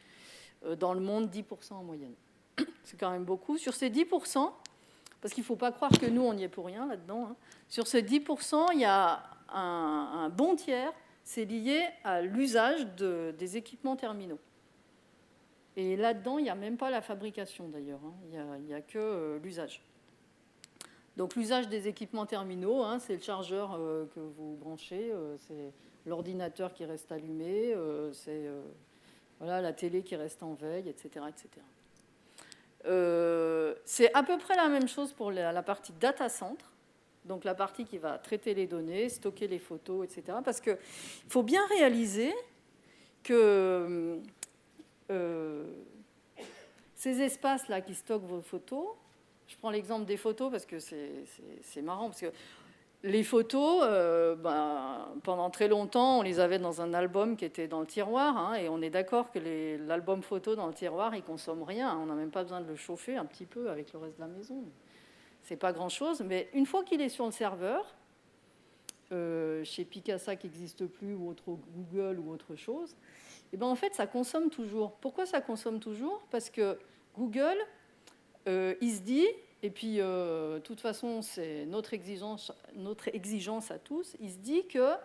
Speaker 2: Dans le monde, 10% en moyenne. C'est quand même beaucoup. Sur ces 10%, parce qu'il ne faut pas croire que nous, on n'y est pour rien là-dedans, hein, sur ces 10%, il y a un bon tiers, c'est lié à l'usage des équipements terminaux. Et là-dedans, il n'y a même pas la fabrication d'ailleurs, hein. Il n'y a que l'usage. Donc l'usage des équipements terminaux, hein, c'est le chargeur que vous branchez, c'est l'ordinateur qui reste allumé, c'est voilà, la télé qui reste en veille, etc. etc. C'est à peu près la même chose pour la partie data center, donc la partie qui va traiter les données, stocker les photos, etc. Parce qu'il faut bien réaliser que ces espaces-là qui stockent vos photos, je prends l'exemple des photos parce que c'est marrant, parce que les photos, pendant très longtemps, on les avait dans un album qui était dans le tiroir, hein, et on est d'accord que l'album photo dans le tiroir, il ne consomme rien. On n'a même pas besoin de le chauffer un petit peu avec le reste de la maison. Ce n'est pas grand-chose, mais une fois qu'il est sur le serveur, chez Picasa qui n'existe plus, ou autre Google ou autre chose, et ben en fait, ça consomme toujours. Pourquoi ça consomme toujours? Parce que Google, il se dit, et puis de toute façon, c'est notre exigence à tous, il se dit que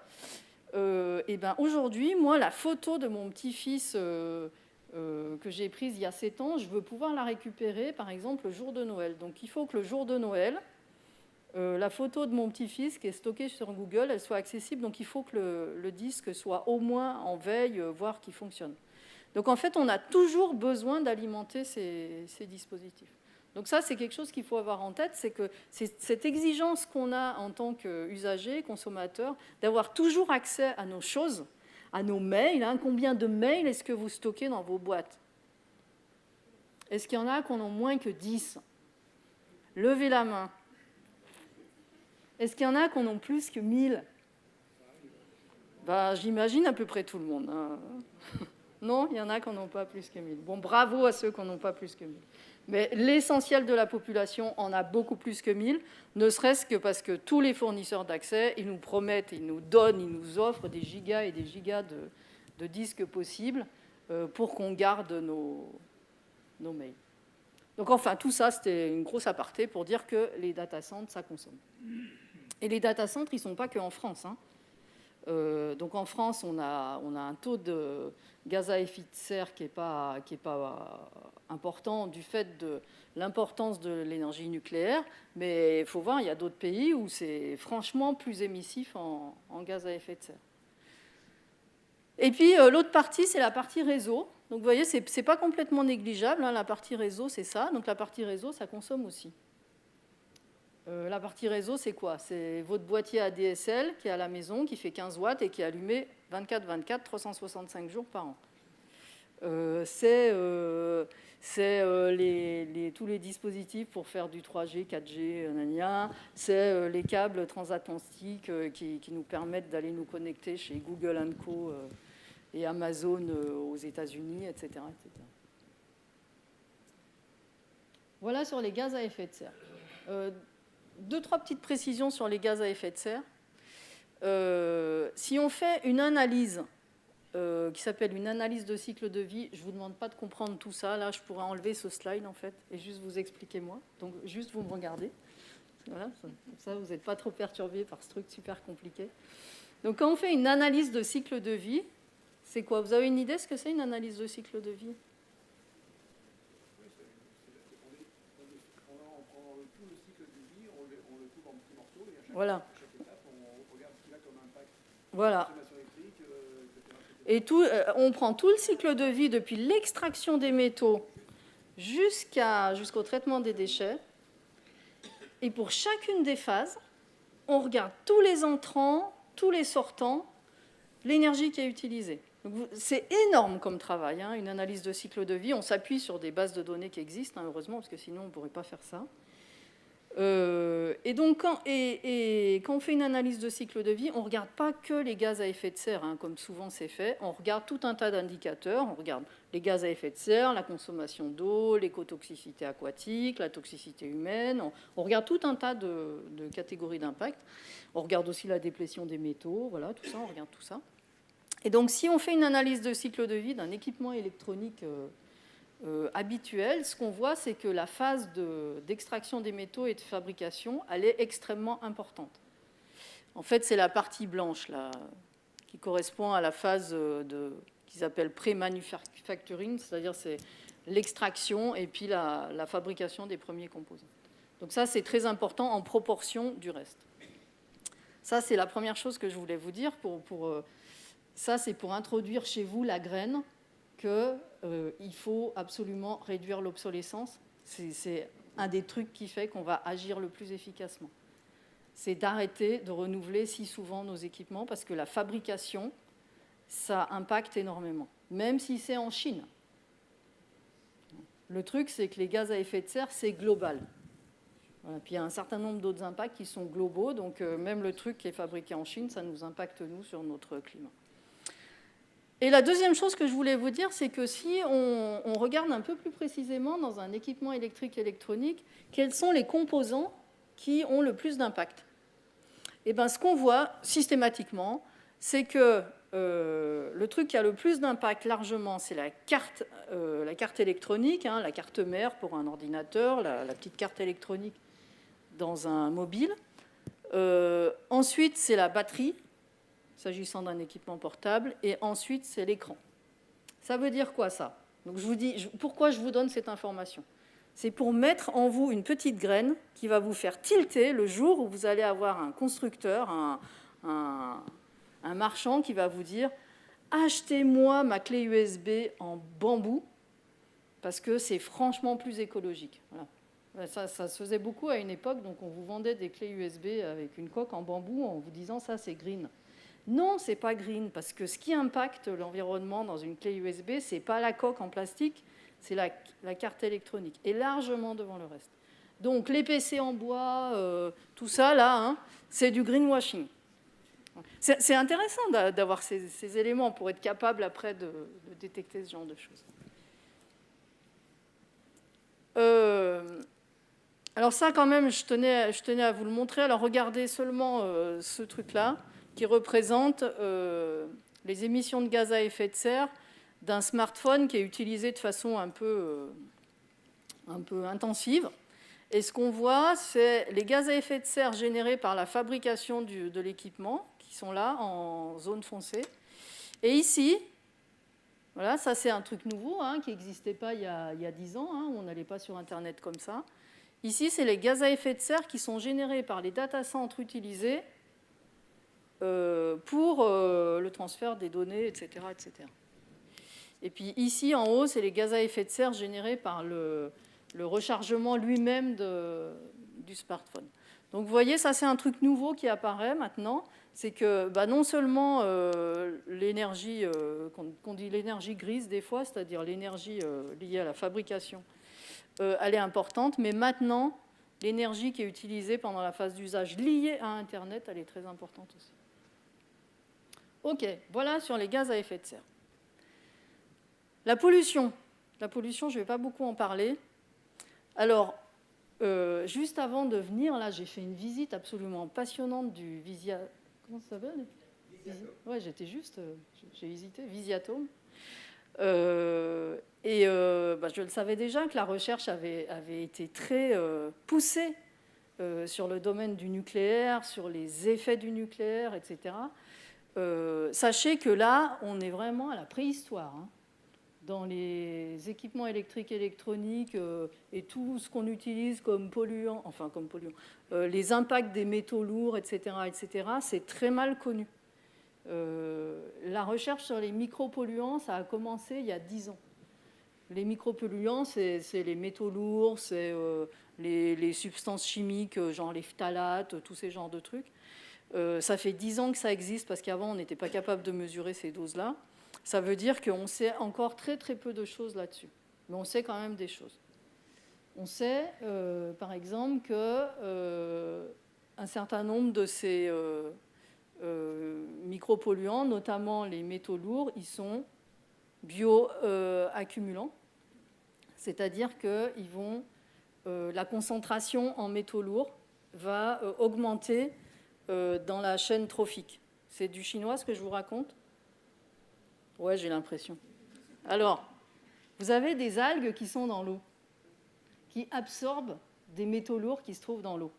Speaker 2: aujourd'hui, moi, la photo de mon petit-fils que j'ai prise il y a 7 ans, je veux pouvoir la récupérer, par exemple, le jour de Noël. Donc il faut que le jour de Noël, la photo de mon petit-fils qui est stockée sur Google, elle soit accessible. Donc il faut que le disque soit au moins en veille, voire qu'il fonctionne. Donc en fait, on a toujours besoin d'alimenter ces dispositifs. Donc ça, c'est quelque chose qu'il faut avoir en tête, c'est que c'est cette exigence qu'on a en tant qu'usager, consommateur, d'avoir toujours accès à nos choses, à nos mails. Hein. Combien de mails est-ce que vous stockez dans vos boîtes? Est-ce qu'il y en a qui en ont moins que 10? Levez la main. Est-ce qu'il y en a qui en ont plus que 1000? J'imagine à peu près tout le monde. Hein. Non, il y en a qui n'en ont pas plus que 1000. Bon, bravo à ceux qui n'en ont pas plus que 1000. Mais l'essentiel de la population en a beaucoup plus que 1000, ne serait-ce que parce que tous les fournisseurs d'accès, ils nous promettent, ils nous donnent, ils nous offrent des gigas et des gigas de disques possibles pour qu'on garde nos mails. Donc enfin, tout ça, c'était une grosse aparté pour dire que les data centers, ça consomme. Et les data centers, ils ne sont pas qu'en France. Hein. Donc en France, on a un taux de gaz à effet de serre qui n'est pas important du fait de l'importance de l'énergie nucléaire, mais il faut voir, il y a d'autres pays où c'est franchement plus émissif en gaz à effet de serre. Et puis l'autre partie, c'est la partie réseau. Donc vous voyez, ce n'est pas complètement négligeable, hein, la partie réseau, c'est ça. Donc la partie réseau, ça consomme aussi. La partie réseau, c'est quoi? C'est votre boîtier ADSL qui est à la maison, qui fait 15 watts et qui est allumé 24/24, 365 jours par an. C'est tous les dispositifs pour faire du 3G, 4G, c'est les câbles transatlantiques qui nous permettent d'aller nous connecter chez Google & Co. Et Amazon aux États-Unis, etc., etc. Voilà sur les gaz à effet de serre. 2-3 petites précisions sur les gaz à effet de serre. Si on fait une analyse qui s'appelle une analyse de cycle de vie. Je ne vous demande pas de comprendre tout ça. Là, je pourrais enlever ce slide, en fait, et juste vous expliquer moi. Donc, juste vous me regardez. Voilà, ça, vous n'êtes pas trop perturbé par ce truc super compliqué. Donc, quand on fait une analyse de cycle de vie, c'est quoi? Vous avez une idée de ce que c'est une analyse de cycle de vie?
Speaker 3: On prend tout le cycle de vie, on le coupe en petits morceaux, et à chaque étape, on regarde ce qu'il a comme impact.
Speaker 2: Voilà.
Speaker 3: Consommation électrique, etc.
Speaker 2: Et on prend tout le cycle de vie depuis l'extraction des métaux jusqu'au traitement des déchets. Et pour chacune des phases, on regarde tous les entrants, tous les sortants, l'énergie qui est utilisée. C'est énorme comme travail, hein, une analyse de cycle de vie. On s'appuie sur des bases de données qui existent, hein, heureusement, parce que sinon on ne pourrait pas faire ça. Et donc, quand on fait une analyse de cycle de vie, on ne regarde pas que les gaz à effet de serre, hein, comme souvent c'est fait. On regarde tout un tas d'indicateurs. On regarde les gaz à effet de serre, la consommation d'eau, l'écotoxicité aquatique, la toxicité humaine. On regarde tout un tas de catégories d'impact. On regarde aussi la déplétion des métaux. Voilà, tout ça, on regarde tout ça. Et donc, si on fait une analyse de cycle de vie d'un équipement électronique habituel, ce qu'on voit, c'est que la phase d'extraction des métaux et de fabrication, elle est extrêmement importante. En fait, c'est la partie blanche là, qui correspond à la phase qu'ils appellent pré-manufacturing, c'est-à-dire c'est l'extraction et puis la fabrication des premiers composants. Donc ça, c'est très important en proportion du reste. Ça, c'est la première chose que je voulais vous dire. Ça, c'est pour introduire chez vous la graine qu'il faut absolument réduire l'obsolescence. C'est un des trucs qui fait qu'on va agir le plus efficacement. C'est d'arrêter de renouveler si souvent nos équipements parce que la fabrication, ça impacte énormément, même si c'est en Chine. Le truc, c'est que les gaz à effet de serre, c'est global. Voilà. Puis il y a un certain nombre d'autres impacts qui sont globaux, donc même le truc qui est fabriqué en Chine, ça nous impacte, nous, sur notre climat. Et la deuxième chose que je voulais vous dire, c'est que si on regarde un peu plus précisément dans un équipement électrique électronique, quels sont les composants qui ont le plus d'impact? Et bien, ce qu'on voit systématiquement, c'est que le truc qui a le plus d'impact largement, c'est la carte électronique, hein, la carte mère pour un ordinateur, la petite carte électronique dans un mobile. Ensuite, c'est la batterie, s'agissant d'un équipement portable, et ensuite, c'est l'écran. Ça veut dire quoi, ça? Donc, je vous dis, pourquoi je vous donne cette information? C'est pour mettre en vous une petite graine qui va vous faire tilter le jour où vous allez avoir un constructeur, un marchand qui va vous dire « Achetez-moi ma clé USB en bambou, parce que c'est franchement plus écologique. » Voilà. Ça se faisait beaucoup à une époque, donc on vous vendait des clés USB avec une coque en bambou en vous disant « ça, c'est green ». Non, ce n'est pas green, parce que ce qui impacte l'environnement dans une clé USB, ce n'est pas la coque en plastique, c'est la carte électronique, et largement devant le reste. Donc les PC en bois, tout ça, là, hein, c'est du greenwashing. C'est intéressant d'avoir ces éléments pour être capable après de détecter ce genre de choses. Alors ça, quand même, je tenais à vous le montrer. Alors regardez seulement ce truc-là, qui représente les émissions de gaz à effet de serre d'un smartphone qui est utilisé de façon un peu intensive. Et ce qu'on voit, c'est les gaz à effet de serre générés par la fabrication de l'équipement, qui sont là en zone foncée. Et ici, voilà, ça c'est un truc nouveau hein, qui n'existait pas il y a 10 ans, hein, on n'allait pas sur Internet comme ça. Ici, c'est les gaz à effet de serre qui sont générés par les data centers utilisés pour le transfert des données, etc., etc. Et puis ici, en haut, c'est les gaz à effet de serre générés par le rechargement lui-même du smartphone. Donc vous voyez, ça c'est un truc nouveau qui apparaît maintenant, c'est que non seulement l'énergie, qu'on dit l'énergie grise des fois, c'est-à-dire l'énergie liée à la fabrication, elle est importante, mais maintenant, l'énergie qui est utilisée pendant la phase d'usage liée à Internet, elle est très importante aussi. OK, voilà sur les gaz à effet de serre. La pollution, je ne vais pas beaucoup en parler. Alors, juste avant de venir, là, j'ai fait une visite absolument passionnante du Visia... Comment ça s'appelle ? Ouais, j'étais juste, j'ai hésité, Visiatome. Je le savais déjà que la recherche avait été très poussée sur le domaine du nucléaire, sur les effets du nucléaire, etc. Sachez que là, on est vraiment à la préhistoire, hein, dans les équipements électriques, électroniques et tout ce qu'on utilise comme polluants, les impacts des métaux lourds, etc., c'est très mal connu. La recherche sur les micropolluants, ça a commencé il y a 10 ans. Les micropolluants, c'est les métaux lourds, c'est les substances chimiques, genre les phtalates, tous ces genres de trucs. Ça fait 10 ans que ça existe, parce qu'avant, on n'était pas capable de mesurer ces doses-là. Ça veut dire qu'on sait encore très très peu de choses là-dessus. Mais on sait quand même des choses. On sait, par exemple, qu'un certain nombre de ces micropolluants, notamment les métaux lourds, ils sont bioaccumulants. C'est-à-dire que la concentration en métaux lourds va augmenter dans la chaîne trophique. C'est du chinois ce que je vous raconte ? Ouais, j'ai l'impression. Alors, vous avez des algues qui sont dans l'eau, qui absorbent des métaux lourds qui se trouvent dans l'eau.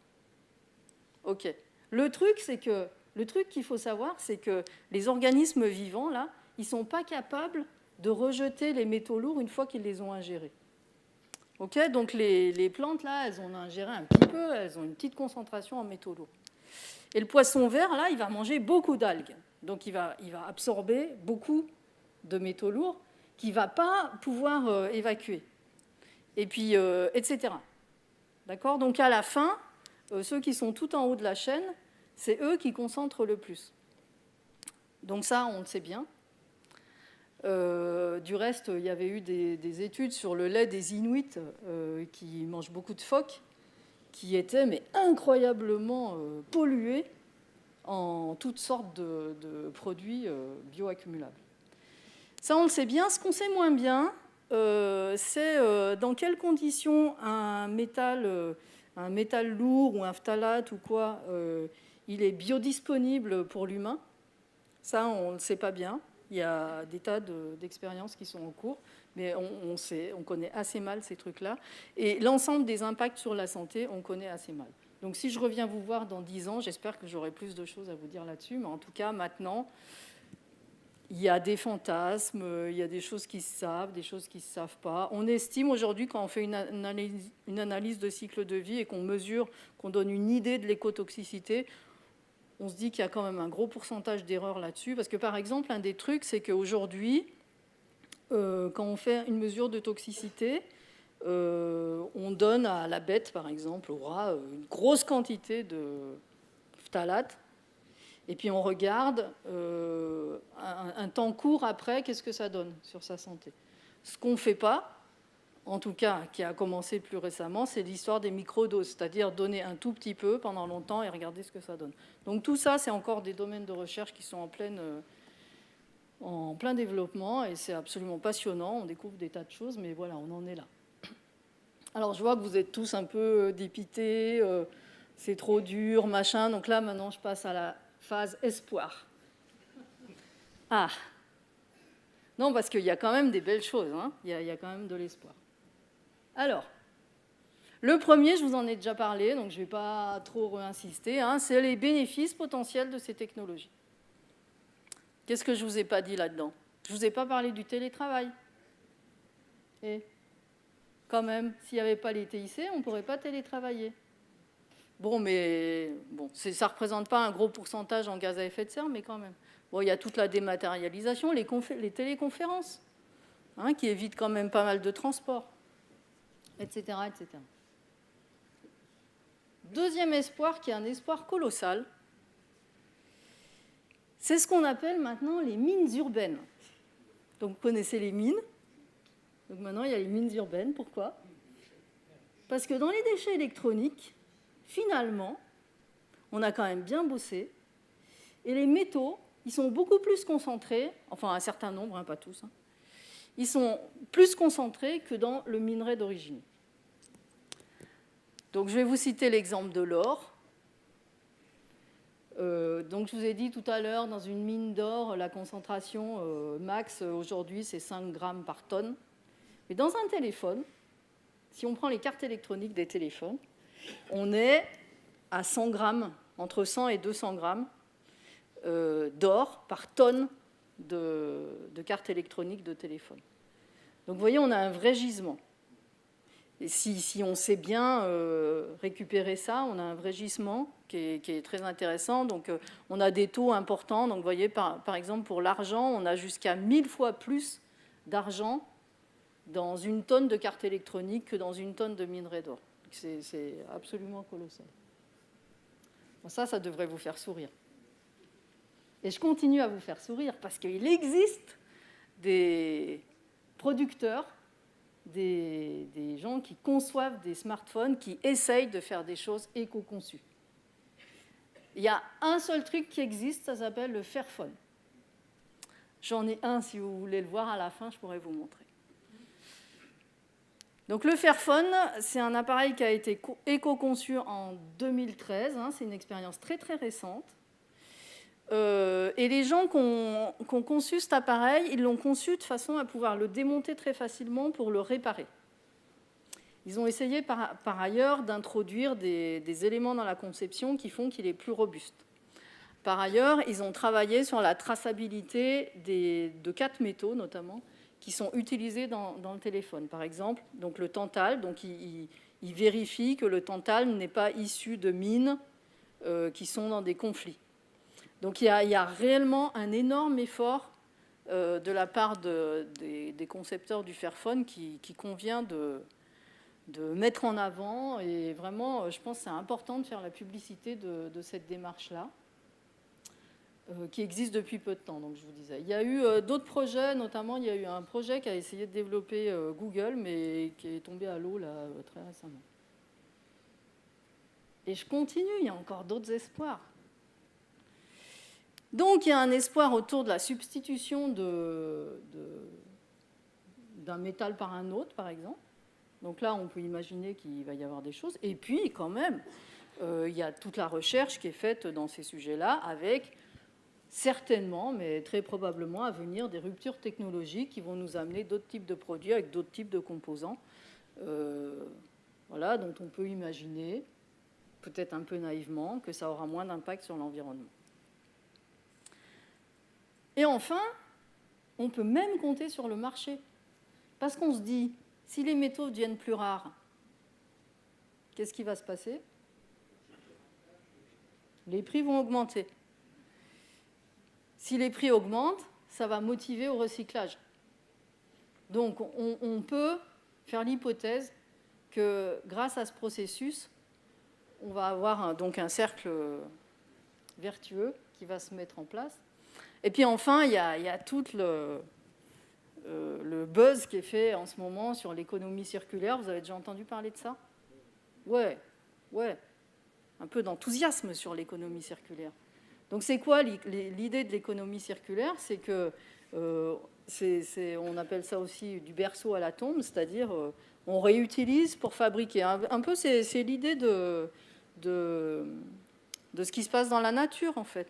Speaker 2: OK. Le truc qu'il faut savoir, c'est que les organismes vivants, là, ils ne sont pas capables de rejeter les métaux lourds une fois qu'ils les ont ingérés. OK ? Donc les plantes, là, elles ont ingéré un petit peu, elles ont une petite concentration en métaux lourds. Et le poisson vert, là, il va manger beaucoup d'algues. Donc il va absorber beaucoup de métaux lourds qu'il ne va pas pouvoir évacuer. Et puis, etc. D'accord ? Donc à la fin, ceux qui sont tout en haut de la chaîne, c'est eux qui concentrent le plus. Donc ça, on le sait bien. Du reste, il y avait eu des études sur le lait des Inuits qui mangent beaucoup de phoques, qui étaient mais incroyablement pollués en toutes sortes de produits bioaccumulables. Ça, on le sait bien. Ce qu'on sait moins bien, c'est dans quelles conditions un métal lourd ou un phtalate ou quoi, il est biodisponible pour l'humain. Ça, on ne le sait pas bien. Il y a des tas d'expériences qui sont en cours, mais on connaît assez mal ces trucs-là. Et l'ensemble des impacts sur la santé, on connaît assez mal. Donc si je reviens vous voir dans 10 ans, j'espère que j'aurai plus de choses à vous dire là-dessus, mais en tout cas, maintenant, il y a des fantasmes, il y a des choses qui se savent, des choses qui ne se savent pas. On estime aujourd'hui, quand on fait une analyse de cycle de vie et qu'on mesure, qu'on donne une idée de l'écotoxicité, on se dit qu'il y a quand même un gros pourcentage d'erreurs là-dessus. Parce que, par exemple, un des trucs, c'est qu'aujourd'hui, quand on fait une mesure de toxicité, on donne à la bête, par exemple, au rat, une grosse quantité de phtalate. Et puis on regarde un temps court après, qu'est-ce que ça donne sur sa santé. Ce qu'on ne fait pas, en tout cas qui a commencé plus récemment, c'est l'histoire des microdoses, c'est-à-dire donner un tout petit peu pendant longtemps et regarder ce que ça donne. Donc tout ça, c'est encore des domaines de recherche qui sont en plein développement et c'est absolument passionnant, on découvre des tas de choses, mais voilà, on en est là. Alors je vois que vous êtes tous un peu dépités, c'est trop dur, machin, donc là maintenant je passe à la phase espoir. Ah. Non, parce qu'il y a quand même des belles choses, hein. Il y a quand même de l'espoir. Alors, le premier, je vous en ai déjà parlé, donc je ne vais pas trop réinsister, hein, c'est les bénéfices potentiels de ces technologies. Qu'est-ce que je ne vous ai pas dit là-dedans ? Je ne vous ai pas parlé du télétravail. Et quand même, s'il n'y avait pas les TIC, on ne pourrait pas télétravailler. Bon, mais ça ne représente pas un gros pourcentage en gaz à effet de serre, mais quand même. Bon, il y a toute la dématérialisation, les téléconférences, hein, qui évitent quand même pas mal de transports, etc., etc. Deuxième espoir, qui est un espoir colossal, c'est ce qu'on appelle maintenant les mines urbaines. Donc, vous connaissez les mines. Donc maintenant, il y a les mines urbaines. Pourquoi ? Parce que dans les déchets électroniques, finalement, on a quand même bien bossé. Et les métaux, ils sont beaucoup plus concentrés, enfin un certain nombre, hein, pas tous, hein, ils sont plus concentrés que dans le minerai d'origine. Donc je vais vous citer l'exemple de l'or. Donc je vous ai dit tout à l'heure, dans une mine d'or, la concentration max aujourd'hui, c'est 5 grammes par tonne. Mais dans un téléphone, si on prend les cartes électroniques des téléphones, on est à 100 grammes, entre 100 et 200 grammes d'or par tonne de cartes électroniques de téléphone. Donc vous voyez, on a un vrai gisement. Et si on sait bien récupérer ça, on a un vrai gisement qui est très intéressant. Donc on a des taux importants. Donc vous voyez, par exemple, pour l'argent, on a jusqu'à 1000 fois plus d'argent dans une tonne de cartes électroniques que dans une tonne de minerai d'or. C'est absolument colossal. Bon, ça devrait vous faire sourire. Et je continue à vous faire sourire parce qu'il existe des producteurs, des gens qui conçoivent des smartphones, qui essayent de faire des choses éco-conçues. Il y a un seul truc qui existe, ça s'appelle le Fairphone. J'en ai un, si vous voulez le voir à la fin, je pourrais vous montrer. Donc le Fairphone, c'est un appareil qui a été éco-conçu en 2013. C'est une expérience très très récente. Et les gens qui ont conçu cet appareil, ils l'ont conçu de façon à pouvoir le démonter très facilement pour le réparer. Ils ont essayé par ailleurs d'introduire des éléments dans la conception qui font qu'il est plus robuste. Par ailleurs, ils ont travaillé sur la traçabilité de 4 métaux notamment, qui sont utilisés dans le téléphone. Par exemple, donc le tantal, donc il vérifie que le tantal n'est pas issu de mines qui sont dans des conflits. Donc il y a réellement un énorme effort de la part des concepteurs du Fairphone qui convient de mettre en avant. Et vraiment, je pense que c'est important de faire la publicité de cette démarche-là, qui existe depuis peu de temps, donc je vous disais. Il y a eu d'autres projets, notamment il y a eu un projet qui a essayé de développer Google, mais qui est tombé à l'eau là, très récemment. Et je continue, il y a encore d'autres espoirs. Donc il y a un espoir autour de la substitution d'un métal par un autre, par exemple. Donc là, on peut imaginer qu'il va y avoir des choses. Et puis, quand même, il y a toute la recherche qui est faite dans ces sujets-là, avec certainement, mais très probablement à venir, des ruptures technologiques qui vont nous amener d'autres types de produits avec d'autres types de composants, voilà, dont on peut imaginer, peut-être un peu naïvement, que ça aura moins d'impact sur l'environnement. Et enfin, on peut même compter sur le marché. Parce qu'on se dit, si les métaux deviennent plus rares, qu'est-ce qui va se passer? Les prix vont augmenter. Si les prix augmentent, ça va motiver au recyclage. Donc, on peut faire l'hypothèse que grâce à ce processus, on va avoir donc un cercle vertueux qui va se mettre en place. Et puis enfin, il y a tout le buzz qui est fait en ce moment sur l'économie circulaire. Vous avez déjà entendu parler de ça? Ouais. Un peu d'enthousiasme sur l'économie circulaire. Donc c'est quoi l'idée de l'économie circulaire? C'est que, on appelle ça aussi du berceau à la tombe, c'est-à-dire on réutilise pour fabriquer. Un peu c'est l'idée de ce qui se passe dans la nature en fait.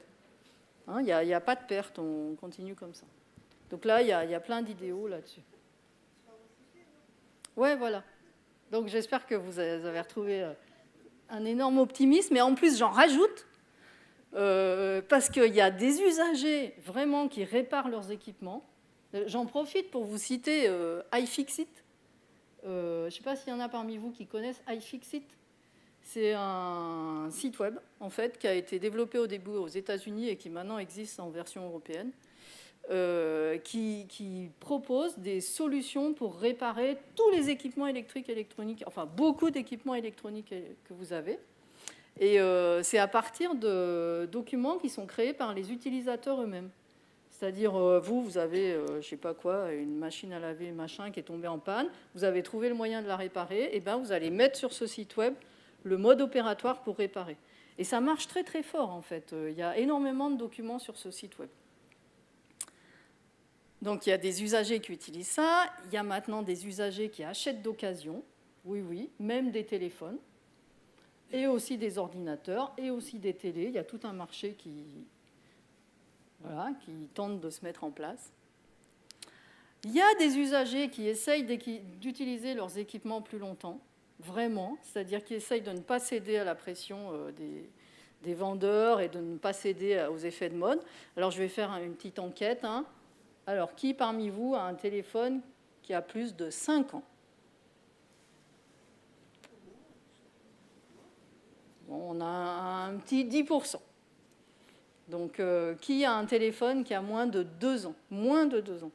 Speaker 2: Il n'y a pas de perte, on continue comme ça. Donc là, il y a plein d'idéaux là-dessus. Ouais, voilà. Donc j'espère que vous avez retrouvé un énorme optimisme. Et en plus, j'en rajoute, parce qu'il y a des usagers vraiment qui réparent leurs équipements. J'en profite pour vous citer iFixit. Je ne sais pas s'il y en a parmi vous qui connaissent iFixit. C'est un site web, en fait, qui a été développé au début aux États-Unis et qui maintenant existe en version européenne, qui propose des solutions pour réparer tous les équipements électriques et électroniques, enfin beaucoup d'équipements électroniques que vous avez. Et c'est à partir de documents qui sont créés par les utilisateurs eux-mêmes. C'est-à-dire, vous avez, je ne sais pas quoi, une machine à laver, machin, qui est tombée en panne, vous avez trouvé le moyen de la réparer, et bien vous allez mettre sur ce site web le mode opératoire pour réparer. Et ça marche très très fort en fait. Il y a énormément de documents sur ce site web. Donc il y a des usagers qui utilisent ça. Il y a maintenant des usagers qui achètent d'occasion. Oui, même des téléphones. et aussi des ordinateurs, et aussi des télés. Il y a tout un marché qui tente de se mettre en place. Il y a des usagers qui essayent d'utiliser leurs équipements plus longtemps, vraiment, c'est-à-dire qui essayent de ne pas céder à la pression des vendeurs et de ne pas céder aux effets de mode. Alors, je vais faire une petite enquête. Alors, qui parmi vous a un téléphone qui a plus de 5 ans? Bon, on a un petit 10%. Donc, qui a un téléphone qui a moins de 2 ans? Moins de 2 ans.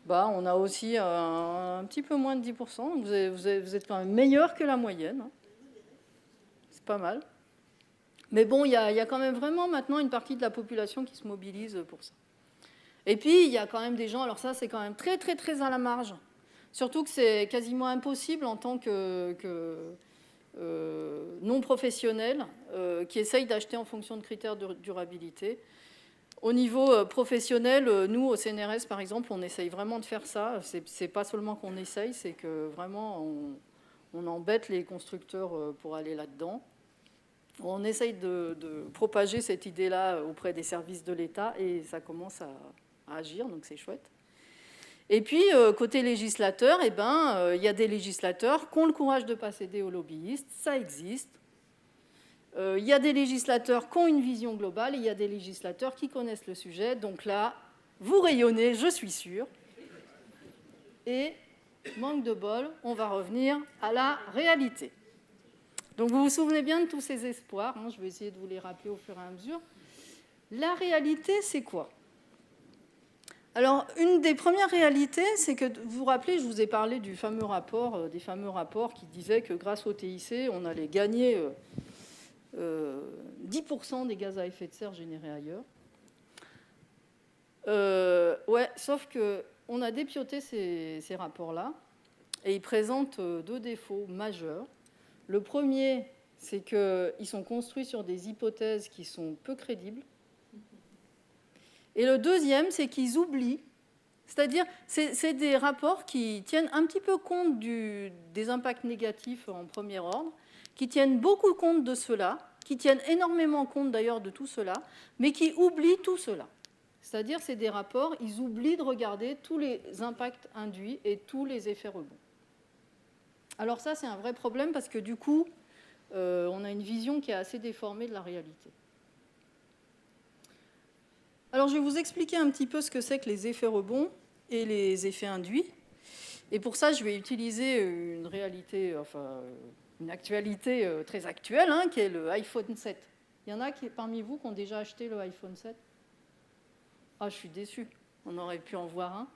Speaker 2: On a aussi un petit peu moins de 10%. Donc vous êtes quand même meilleur que la moyenne. C'est pas mal. Mais bon, il y a quand même vraiment maintenant une partie de la population qui se mobilise pour ça. Et puis, il y a quand même des gens, alors ça, c'est quand même très, très, très à la marge. Surtout que c'est quasiment impossible en tant que non professionnel qui essayent d'acheter en fonction de critères de durabilité. Au niveau professionnel, nous, au CNRS, par exemple, on essaye vraiment de faire ça. C'est pas seulement qu'on essaye, c'est que vraiment, on embête les constructeurs pour aller là-dedans. On essaye de propager cette idée-là auprès des services de l'État et ça commence à agir, donc c'est chouette. Et puis, côté législateur, il y a des législateurs qui ont le courage de ne pas céder aux lobbyistes, ça existe. Il y a des législateurs qui ont une vision globale et il y a des législateurs qui connaissent le sujet. Donc là, vous rayonnez, je suis sûre. Et, manque de bol, on va revenir à la réalité. Donc vous vous souvenez bien de tous ces espoirs. Je vais essayer de vous les rappeler au fur et à mesure. La réalité, c'est quoi? Alors, une des premières réalités, c'est que, vous vous rappelez, je vous ai parlé des fameux rapports qui disaient que grâce au TIC, on allait gagner 10% des gaz à effet de serre générés ailleurs. Sauf qu'on a dépioté ces rapports-là et ils présentent 2 défauts majeurs. Le premier, c'est qu'ils sont construits sur des hypothèses qui sont peu crédibles. Et le deuxième, c'est qu'ils oublient, c'est-à-dire c'est des rapports qui tiennent un petit peu compte des impacts négatifs en premier ordre, qui tiennent beaucoup compte de cela, qui tiennent énormément compte d'ailleurs de tout cela, mais qui oublient tout cela. C'est-à-dire c'est des rapports, ils oublient de regarder tous les impacts induits et tous les effets rebonds. Alors ça, c'est un vrai problème parce que du coup, on a une vision qui est assez déformée de la réalité. Alors je vais vous expliquer un petit peu ce que c'est que les effets rebonds et les effets induits. Et pour ça, je vais utiliser une actualité très actuelle, qui est le iPhone 7. Il y en a parmi vous qui ont déjà acheté le iPhone 7 ? Ah, je suis déçue, on aurait pu en voir un.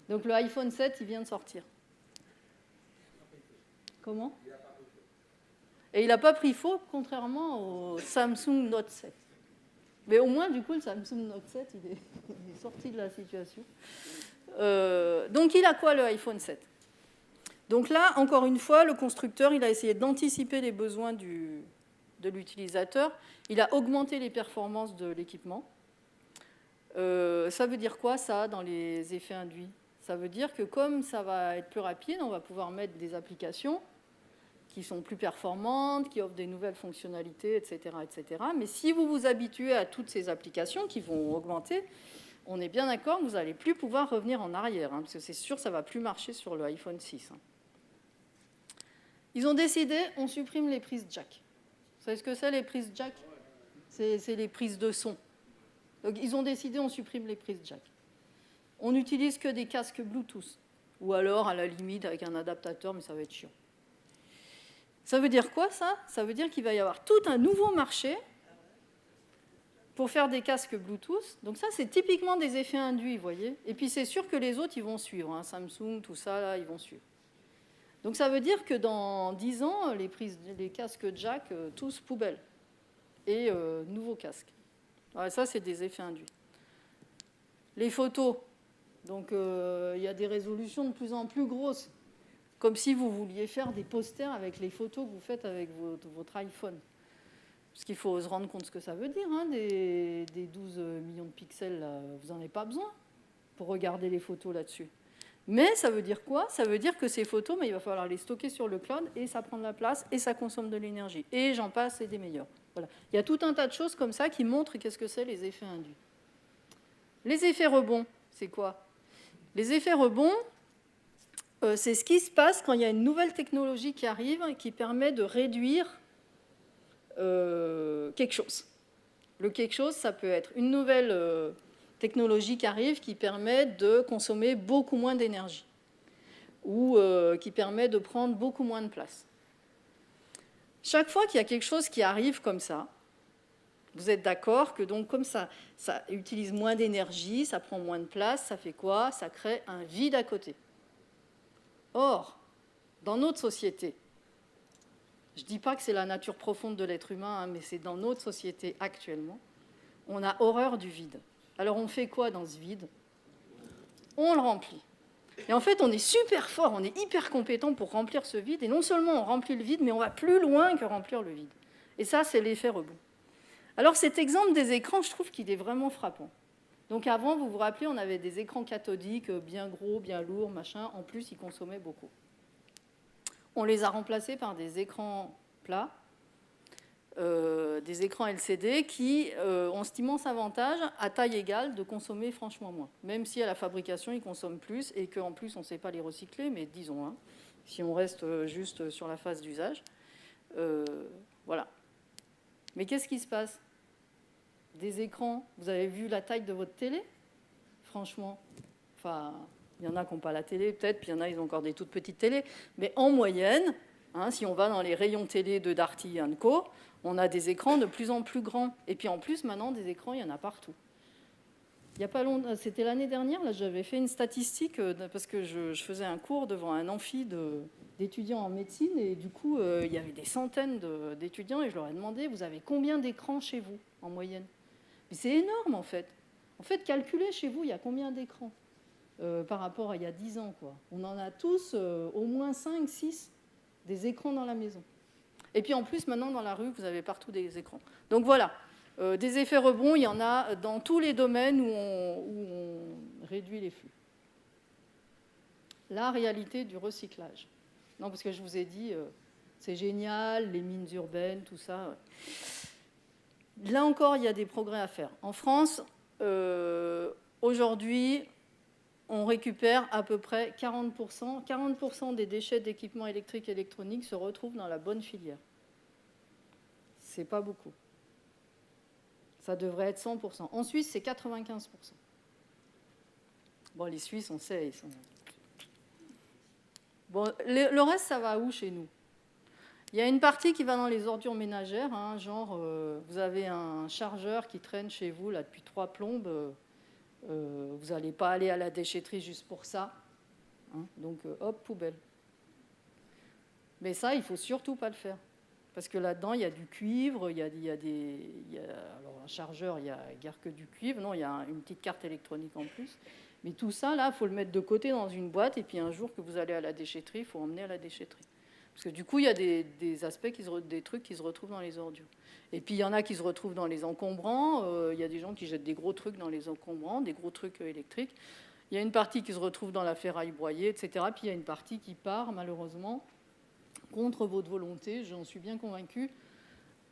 Speaker 2: Donc le iPhone 7, il vient de sortir. Comment ? Et il n'a pas pris faux, contrairement au Samsung Note 7. Mais au moins, du coup, le Samsung Note 7, il est sorti de la situation. Donc, il a quoi, le iPhone 7 ? Donc là, encore une fois, le constructeur, il a essayé d'anticiper les besoins de l'utilisateur. Il a augmenté les performances de l'équipement. Ça veut dire quoi, ça, dans les effets induits ? Ça veut dire que comme ça va être plus rapide, on va pouvoir mettre des applications qui sont plus performantes, qui offrent des nouvelles fonctionnalités, etc., etc. Mais si vous vous habituez à toutes ces applications qui vont augmenter, on est bien d'accord que vous n'allez plus pouvoir revenir en arrière, parce que c'est sûr que ça ne va plus marcher sur le iPhone 6. Ils ont décidé, on supprime les prises jack. Vous savez ce que c'est, les prises jack ? C'est les prises de son. Donc, ils ont décidé, on supprime les prises jack. On n'utilise que des casques Bluetooth, ou alors, à la limite, avec un adaptateur, mais ça va être chiant. Ça veut dire quoi, ça ? Ça veut dire qu'il va y avoir tout un nouveau marché pour faire des casques Bluetooth. Donc ça, c'est typiquement des effets induits, vous voyez. Et puis, c'est sûr que les autres, ils vont suivre. Samsung, tout ça, là, ils vont suivre. Donc, ça veut dire que dans 10 ans, les casques jack, tous poubelles. Et nouveaux casques. Alors, ça, c'est des effets induits. Les photos. Donc, il y a des résolutions de plus en plus grosses. Comme si vous vouliez faire des posters avec les photos que vous faites avec votre iPhone. Parce qu'il faut se rendre compte de ce que ça veut dire, des 12 millions de pixels, là, vous n'en avez pas besoin pour regarder les photos là-dessus. Mais ça veut dire quoi? Ça veut dire que ces photos, il va falloir les stocker sur le cloud et ça prend de la place et ça consomme de l'énergie. Et j'en passe et des meilleurs. Voilà. Il y a tout un tas de choses comme ça qui montrent qu'est-ce que c'est les effets induits. Les effets rebonds, c'est quoi? Les effets rebonds, c'est ce qui se passe quand il y a une nouvelle technologie qui arrive et qui permet de réduire quelque chose. Le quelque chose, ça peut être une nouvelle technologie qui arrive qui permet de consommer beaucoup moins d'énergie ou qui permet de prendre beaucoup moins de place. Chaque fois qu'il y a quelque chose qui arrive comme ça, vous êtes d'accord que donc comme ça utilise moins d'énergie, ça prend moins de place, ça fait quoi? Ça crée un vide à côté. Or, dans notre société, je ne dis pas que c'est la nature profonde de l'être humain, mais c'est dans notre société actuellement, on a horreur du vide. Alors on fait quoi dans ce vide? On le remplit. Et en fait, on est super fort, on est hyper compétent pour remplir ce vide, et non seulement on remplit le vide, mais on va plus loin que remplir le vide. Et ça, c'est l'effet rebond. Alors cet exemple des écrans, je trouve qu'il est vraiment frappant. Donc avant, vous vous rappelez, on avait des écrans cathodiques bien gros, bien lourds, machin. En plus, ils consommaient beaucoup. On les a remplacés par des écrans plats, des écrans LCD qui ont cet immense avantage, à taille égale, de consommer franchement moins. Même si à la fabrication, ils consomment plus et qu'en plus, on ne sait pas les recycler, mais disons, hein, si on reste juste sur la phase d'usage. Voilà. Mais qu'est-ce qui se passe? Des écrans, vous avez vu la taille de votre télé? Franchement, enfin, il y en a qui n'ont pas la télé peut-être, puis il y en a qui ont encore des toutes petites télés. Mais en moyenne, hein, si on va dans les rayons télé de Darty & Co, on a des écrans de plus en plus grands. Et puis en plus, maintenant, des écrans, il y en a partout. Il n'y a pas longtemps, c'était l'année dernière, là, j'avais fait une statistique parce que je faisais un cours devant un amphi d'étudiants en médecine et du coup, il y avait des centaines d'étudiants et je leur ai demandé, vous avez combien d'écrans chez vous en moyenne? Mais c'est énorme en fait. En fait, calculez chez vous, il y a combien d'écrans par rapport à il y a 10 ans, quoi. On en a tous au moins 5, 6 des écrans dans la maison. Et puis en plus, maintenant, dans la rue, vous avez partout des écrans. Donc voilà, des effets rebonds, il y en a dans tous les domaines où on réduit les flux. La réalité du recyclage. Non, parce que je vous ai dit, c'est génial, les mines urbaines, tout ça. Là encore, il y a des progrès à faire. En France, aujourd'hui, on récupère à peu près 40%. 40% des déchets d'équipements électriques et électroniques se retrouvent dans la bonne filière. C'est pas beaucoup. Ça devrait être 100%. En Suisse, c'est 95%. Bon, les Suisses, on sait, ils sont... Bon, le reste, ça va où chez nous? Il y a une partie qui va dans les ordures ménagères, hein, genre vous avez un chargeur qui traîne chez vous là, depuis 3 plombes, vous n'allez pas aller à la déchetterie juste pour ça, hein, donc hop, poubelle. Mais ça, il ne faut surtout pas le faire, parce que là-dedans, il y a du cuivre, alors un chargeur, il n'y a guère que du cuivre, non, il y a une petite carte électronique en plus, mais tout ça, là, il faut le mettre de côté dans une boîte, et puis un jour que vous allez à la déchetterie, il faut emmener à la déchetterie. Parce que du coup, il y a des aspects, des trucs qui se retrouvent dans les ordures. Et puis, il y en a qui se retrouvent dans les encombrants. Il y a des gens qui jettent des gros trucs dans les encombrants, des gros trucs électriques. Il y a une partie qui se retrouve dans la ferraille broyée, etc. Puis, il y a une partie qui part, malheureusement, contre votre volonté, j'en suis bien convaincue,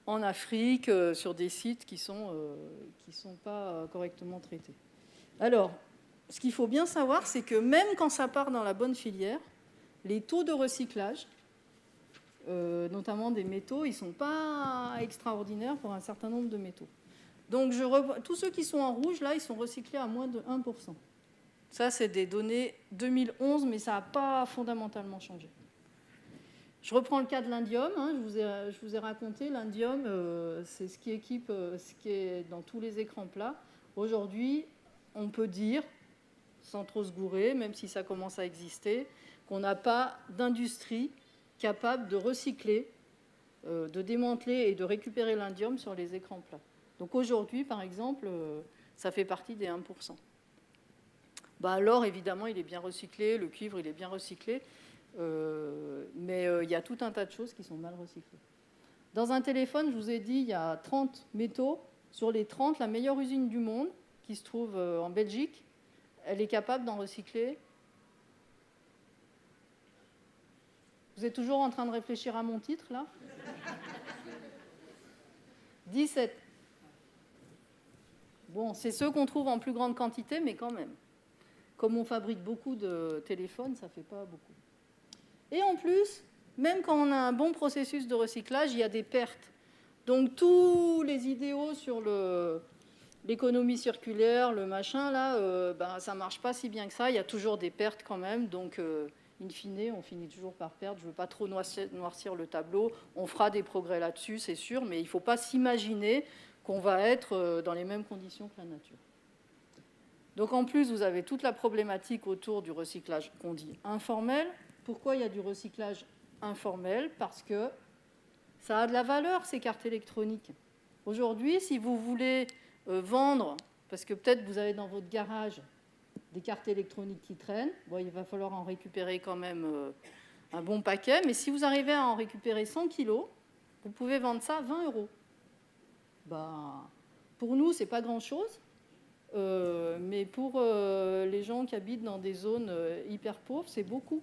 Speaker 2: en Afrique, sur des sites qui sont pas correctement traités. Alors, ce qu'il faut bien savoir, c'est que même quand ça part dans la bonne filière, les taux de recyclage, notamment des métaux, ils ne sont pas extraordinaires pour un certain nombre de métaux. Donc, tous ceux qui sont en rouge, là, ils sont recyclés à moins de 1%. Ça, c'est des données 2011, mais ça n'a pas fondamentalement changé. Je reprends le cas de l'indium. Hein, je vous ai raconté, l'indium, c'est ce qui équipe ce qui est dans tous les écrans plats. Aujourd'hui, on peut dire, sans trop se gourer, même si ça commence à exister, qu'on n'a pas d'industrie capable de recycler, de démanteler et de récupérer l'indium sur les écrans plats. Donc aujourd'hui, par exemple, ça fait partie des 1%. L'or, évidemment, il est bien recyclé, le cuivre, il est bien recyclé, mais il y a tout un tas de choses qui sont mal recyclées. Dans un téléphone, je vous ai dit, il y a 30 métaux. Sur les 30, la meilleure usine du monde, qui se trouve en Belgique, elle est capable d'en recycler Vous êtes toujours en train de réfléchir à mon titre, là? 17. Bon, c'est ceux qu'on trouve en plus grande quantité, mais quand même. Comme on fabrique beaucoup de téléphones, ça ne fait pas beaucoup. Et en plus, même quand on a un bon processus de recyclage, il y a des pertes. Donc tous les idéaux sur l'économie circulaire, le machin, là, ça ne marche pas si bien que ça. Il y a toujours des pertes quand même. Donc, in fine, on finit toujours par perdre. Je ne veux pas trop noircir le tableau. On fera des progrès là-dessus, c'est sûr, mais il ne faut pas s'imaginer qu'on va être dans les mêmes conditions que la nature. Donc en plus, vous avez toute la problématique autour du recyclage qu'on dit informel. Pourquoi il y a du recyclage informel? Parce que ça a de la valeur, ces cartes électroniques. Aujourd'hui, si vous voulez vendre, parce que peut-être vous avez dans votre garage des cartes électroniques qui traînent, bon, il va falloir en récupérer quand même un bon paquet, mais si vous arrivez à en récupérer 100 kilos, vous pouvez vendre ça à 20 €. Pour nous, ce n'est pas grand-chose, mais pour les gens qui habitent dans des zones hyper pauvres, c'est beaucoup.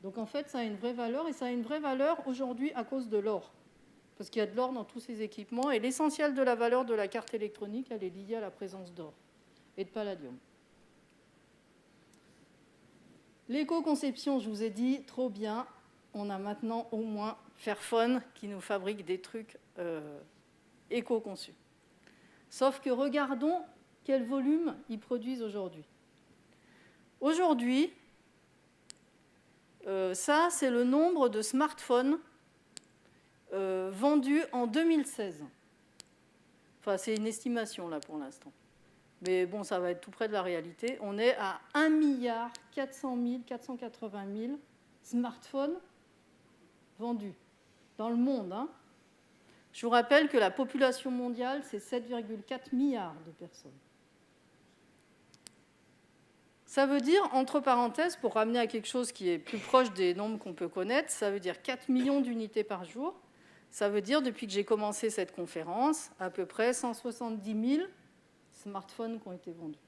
Speaker 2: Donc en fait, ça a une vraie valeur, et ça a une vraie valeur aujourd'hui à cause de l'or. Parce qu'il y a de l'or dans tous ces équipements, et l'essentiel de la valeur de la carte électronique, elle est liée à la présence d'or et de palladium. L'éco-conception, je vous ai dit, trop bien. On a maintenant au moins Fairphone qui nous fabrique des trucs éco-conçus. Sauf que regardons quel volume ils produisent aujourd'hui. Aujourd'hui, ça, c'est le nombre de smartphones vendus en 2016. Enfin, c'est une estimation, là, pour l'instant. Mais bon, ça va être tout près de la réalité. On est à 1 400 480 000 smartphones vendus dans le monde. Hein. Je vous rappelle que la population mondiale, c'est 7,4 milliards de personnes. Ça veut dire, entre parenthèses, pour ramener à quelque chose qui est plus proche des nombres qu'on peut connaître, ça veut dire 4 millions d'unités par jour. Ça veut dire, depuis que j'ai commencé cette conférence, à peu près 170 000 smartphones qui ont été vendus.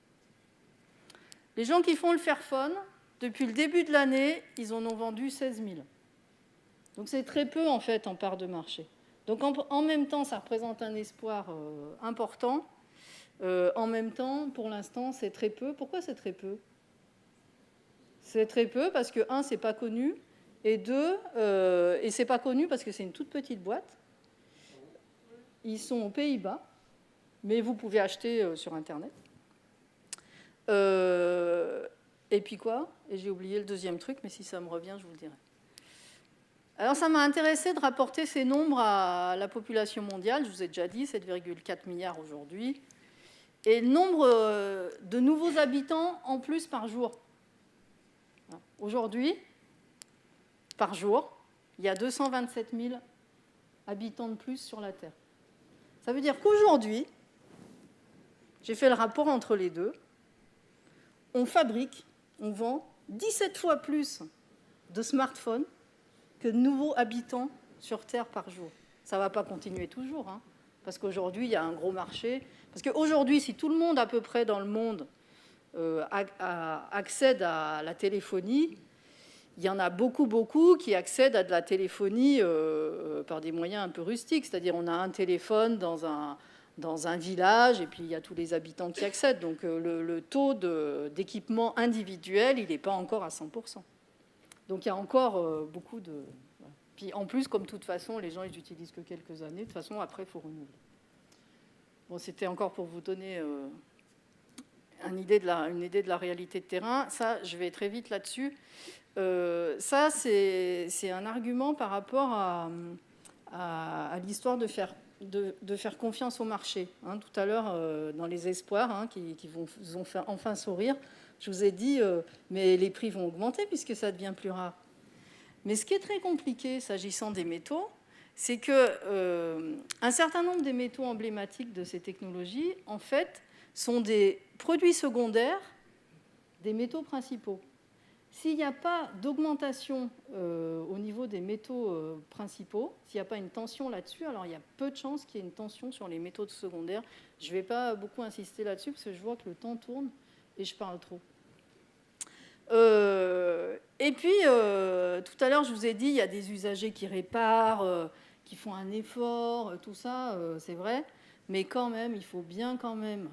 Speaker 2: Les gens qui font le Fairphone, depuis le début de l'année, ils en ont vendu 16 000. Donc c'est très peu, en fait, en part de marché. Donc en même temps, ça représente un espoir important. En même temps, pour l'instant, c'est très peu. Pourquoi c'est très peu? C'est très peu parce que, un, c'est pas connu, et deux, et c'est pas connu parce que c'est une toute petite boîte. Ils sont aux Pays-Bas, mais vous pouvez acheter sur Internet. Et puis quoi? Et j'ai oublié le deuxième truc, mais si ça me revient, je vous le dirai. Alors ça m'a intéressé de rapporter ces nombres à la population mondiale. Je vous ai déjà dit, 7,4 milliards aujourd'hui. Et le nombre de nouveaux habitants en plus par jour. Aujourd'hui, par jour, il y a 227 000 habitants de plus sur la Terre. Ça veut dire qu'aujourd'hui, j'ai fait le rapport entre les deux, on fabrique, on vend 17 fois plus de smartphones que de nouveaux habitants sur Terre par jour. Ça ne va pas continuer toujours, hein, parce qu'aujourd'hui, il y a un gros marché. Parce qu'aujourd'hui, si tout le monde à peu près dans le monde accède à la téléphonie, il y en a beaucoup qui accèdent à de la téléphonie par des moyens un peu rustiques. C'est-à-dire on a un téléphone dans un village et puis il y a tous les habitants qui accèdent. Donc le taux d'équipement individuel, il n'est pas encore à 100%. Donc il y a encore beaucoup de... Voilà. Puis en plus, comme de toute façon, les gens ils n'utilisent que quelques années. De toute façon, après, il faut renouveler. Bon, c'était encore pour vous donner une idée de la réalité de terrain. Ça, je vais très vite là-dessus. Ça, c'est un argument par rapport à l'histoire de faire confiance au marché. Hein, tout à l'heure, dans les espoirs qui vous ont fait enfin sourire, je vous ai dit, mais les prix vont augmenter puisque ça devient plus rare. Mais ce qui est très compliqué s'agissant des métaux, c'est qu'un certain nombre des métaux emblématiques de ces technologies, en fait, sont des produits secondaires des métaux principaux. S'il n'y a pas d'augmentation au niveau des métaux principaux, s'il n'y a pas une tension là-dessus, alors il y a peu de chances qu'il y ait une tension sur les métaux secondaires. Je ne vais pas beaucoup insister là-dessus parce que je vois que le temps tourne et je parle trop. Et puis, tout à l'heure, je vous ai dit, il y a des usagers qui réparent, qui font un effort, tout ça, c'est vrai. Mais quand même, il faut bien quand même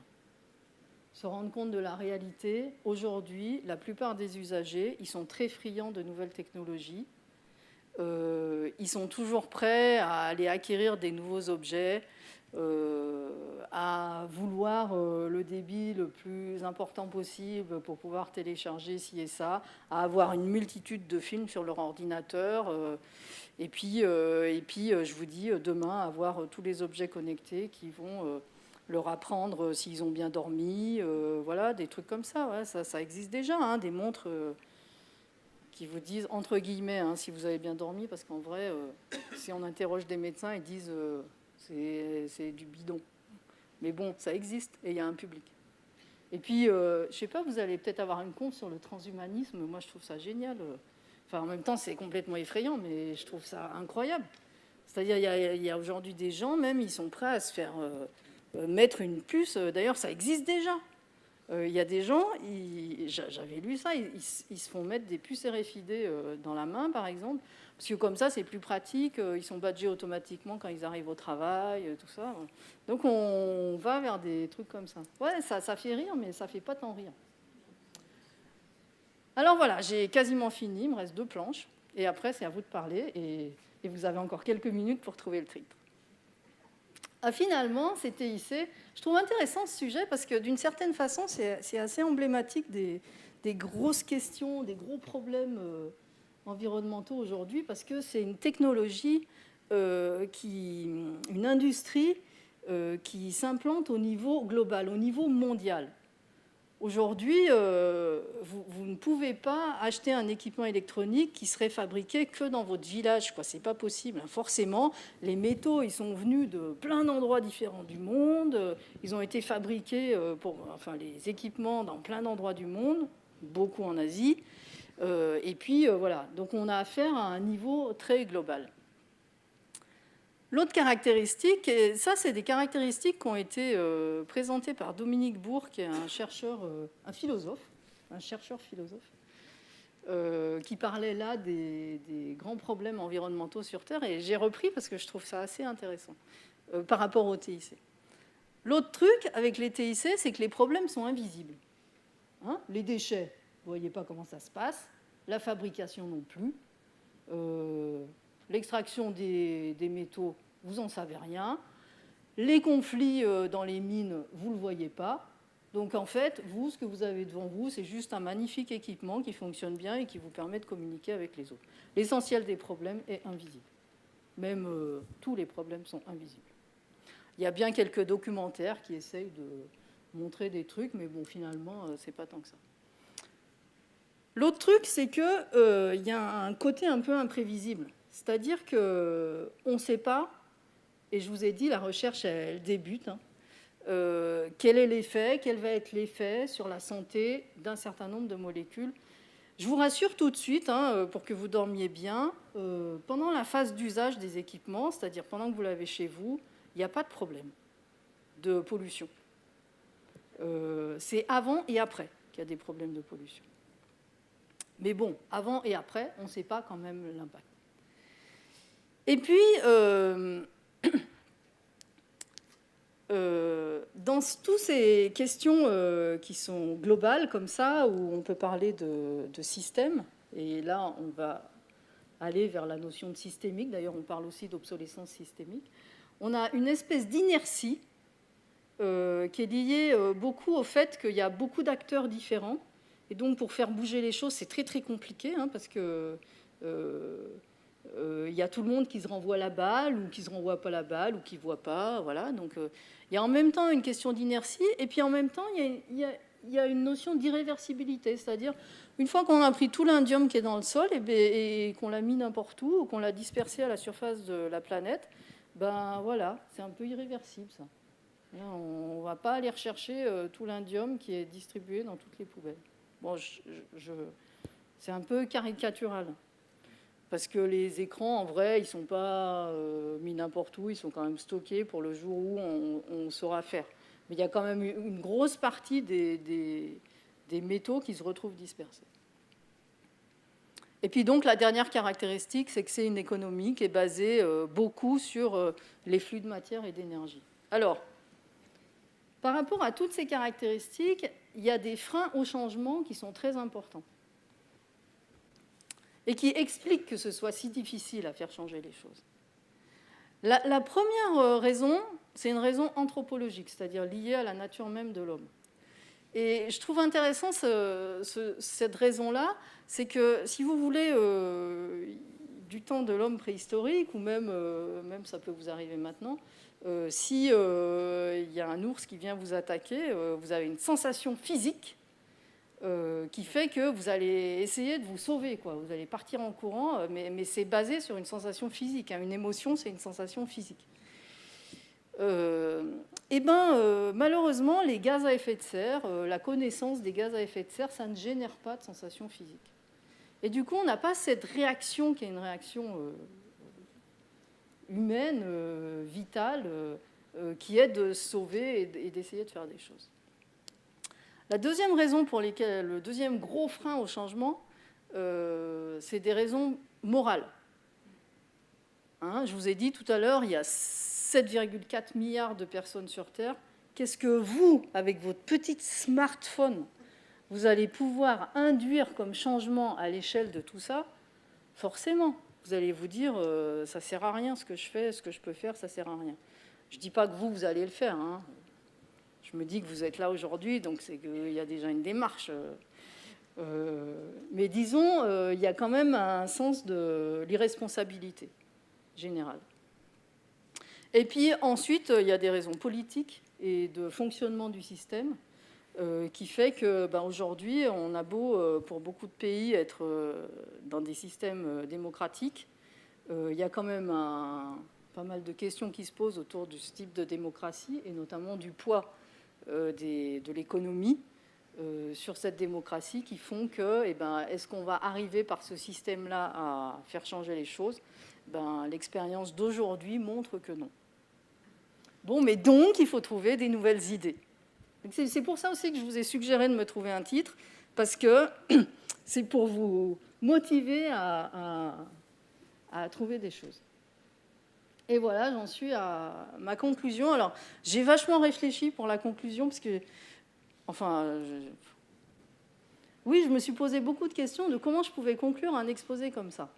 Speaker 2: se rendre compte de la réalité. Aujourd'hui, la plupart des usagers, ils sont très friands de nouvelles technologies. Ils sont toujours prêts à aller acquérir des nouveaux objets, à vouloir le débit le plus important possible pour pouvoir télécharger ci et ça, à avoir une multitude de films sur leur ordinateur, et puis, je vous dis, demain, avoir tous les objets connectés qui vont leur apprendre s'ils ont bien dormi, voilà, des trucs comme ça, ouais, ça existe déjà, hein, des montres qui vous disent, entre guillemets, hein, si vous avez bien dormi, parce qu'en vrai, si on interroge des médecins, ils disent c'est du bidon. Mais bon, ça existe et il y a un public. Et puis, je ne sais pas, vous allez peut-être avoir une conf sur le transhumanisme. Moi, je trouve ça génial. Enfin, en même temps, c'est complètement effrayant, mais je trouve ça incroyable. C'est-à-dire, il y a aujourd'hui des gens, même, ils sont prêts à se faire mettre une puce. D'ailleurs, ça existe déjà. Il y a des gens, j'avais lu ça, ils se font mettre des puces RFID dans la main, par exemple, parce que comme ça, c'est plus pratique. Ils sont badgés automatiquement quand ils arrivent au travail, tout ça. Donc, on va vers des trucs comme ça. Ouais, ça fait rire, mais ça ne fait pas tant rire. Alors voilà, j'ai quasiment fini. Il me reste 2 planches. Et après, c'est à vous de parler. Et vous avez encore quelques minutes pour trouver le titre. Ah, finalement, ces TIC, je trouve intéressant ce sujet parce que d'une certaine façon, c'est assez emblématique des grosses questions, des gros problèmes environnementaux aujourd'hui, parce que c'est une technologie, une industrie qui s'implante au niveau global, au niveau mondial. Aujourd'hui, vous ne pouvez pas acheter un équipement électronique qui serait fabriqué que dans votre village. Ce n'est pas possible. Forcément, les métaux, ils sont venus de plein d'endroits différents du monde. Ils ont été fabriqués, les équipements dans plein d'endroits du monde, beaucoup en Asie. Et puis, voilà. Donc, on a affaire à un niveau très global. L'autre caractéristique, et ça, c'est des caractéristiques qui ont été présentées par Dominique Bourg, qui est un chercheur philosophe, qui parlait là des grands problèmes environnementaux sur Terre. Et j'ai repris parce que je trouve ça assez intéressant par rapport aux TIC. L'autre truc avec les TIC, c'est que les problèmes sont invisibles. Hein, les déchets, vous ne voyez pas comment ça se passe. La fabrication non plus. L'extraction des métaux, vous n'en savez rien. Les conflits dans les mines, vous ne le voyez pas. Donc en fait, vous, ce que vous avez devant vous, c'est juste un magnifique équipement qui fonctionne bien et qui vous permet de communiquer avec les autres. L'essentiel des problèmes est invisible. Même tous les problèmes sont invisibles. Il y a bien quelques documentaires qui essayent de montrer des trucs, mais bon, finalement, c'est pas tant que ça. L'autre truc, c'est qu'il y a un côté un peu imprévisible. C'est-à-dire qu'on ne sait pas, et je vous ai dit, la recherche, elle débute, hein, quel est l'effet, quel va être l'effet sur la santé d'un certain nombre de molécules. Je vous rassure tout de suite, hein, pour que vous dormiez bien, pendant la phase d'usage des équipements, c'est-à-dire pendant que vous l'avez chez vous, il n'y a pas de problème de pollution. C'est avant et après qu'il y a des problèmes de pollution. Mais bon, avant et après, on ne sait pas quand même l'impact. Et puis, dans toutes ces questions qui sont globales comme ça, où on peut parler de système, et là, on va aller vers la notion de systémique, d'ailleurs, on parle aussi d'obsolescence systémique, on a une espèce d'inertie qui est liée beaucoup au fait qu'il y a beaucoup d'acteurs différents. Et donc, pour faire bouger les choses, c'est très, très compliqué, hein, parce que y a tout le monde qui se renvoie la balle, ou qui ne se renvoie pas la balle, ou qui ne voit pas. Voilà. Donc, il y a en même temps une question d'inertie, et puis en même temps, il y a une notion d'irréversibilité. C'est-à-dire, une fois qu'on a pris tout l'indium qui est dans le sol, et qu'on l'a mis n'importe où, ou qu'on l'a dispersé à la surface de la planète, ben voilà, c'est un peu irréversible, ça. On ne va pas aller rechercher tout l'indium qui est distribué dans toutes les poubelles. Bon, c'est un peu caricatural. Parce que les écrans, en vrai, ils ne sont pas mis n'importe où, ils sont quand même stockés pour le jour où on saura faire. Mais il y a quand même une grosse partie des métaux qui se retrouvent dispersés. Et puis donc la dernière caractéristique, c'est que c'est une économie qui est basée beaucoup sur les flux de matière et d'énergie. Alors, par rapport à toutes ces caractéristiques, il y a des freins au changement qui sont très importants et qui expliquent que ce soit si difficile à faire changer les choses. La première raison, c'est une raison anthropologique, c'est-à-dire liée à la nature même de l'homme. Et je trouve intéressant cette raison-là, c'est que si vous voulez du temps de l'homme préhistorique, ou même ça peut vous arriver maintenant, si y a un ours qui vient vous attaquer, vous avez une sensation physique qui fait que vous allez essayer de vous sauver, quoi. Vous allez partir en courant, mais c'est basé sur une sensation physique. Une émotion, c'est une sensation physique. Malheureusement, les gaz à effet de serre, la connaissance des gaz à effet de serre, ça ne génère pas de sensation physique. Et du coup, on n'a pas cette réaction qui est une réaction humaine, vitale, qui est de sauver et d'essayer de faire des choses. La deuxième raison pour laquelle, le deuxième gros frein au changement, c'est des raisons morales. Je vous ai dit tout à l'heure, il y a 7,4 milliards de personnes sur Terre. Qu'est-ce que vous, avec votre petit smartphone, vous allez pouvoir induire comme changement à l'échelle de tout ça? Forcément, vous allez vous dire, ça ne sert à rien ce que je fais, ce que je peux faire, ça ne sert à rien. Je ne dis pas que vous allez le faire. Je me dis que vous êtes là aujourd'hui, donc c'est qu'il y a déjà une démarche. Mais disons, il y a quand même un sens de l'irresponsabilité générale. Et puis ensuite, il y a des raisons politiques et de fonctionnement du système qui fait que aujourd'hui, on a beau, pour beaucoup de pays, être dans des systèmes démocratiques, il y a quand même pas mal de questions qui se posent autour de ce type de démocratie, et notamment du poids de l'économie sur cette démocratie, qui font que, est-ce qu'on va arriver par ce système-là à faire changer les choses? L'expérience d'aujourd'hui montre que non. Bon, mais donc, il faut trouver des nouvelles idées. C'est pour ça aussi que je vous ai suggéré de me trouver un titre, parce que c'est pour vous motiver à trouver des choses. Et voilà, j'en suis à ma conclusion. Alors, j'ai vachement réfléchi pour la conclusion, parce que, oui, je me suis posé beaucoup de questions de comment je pouvais conclure un exposé comme ça.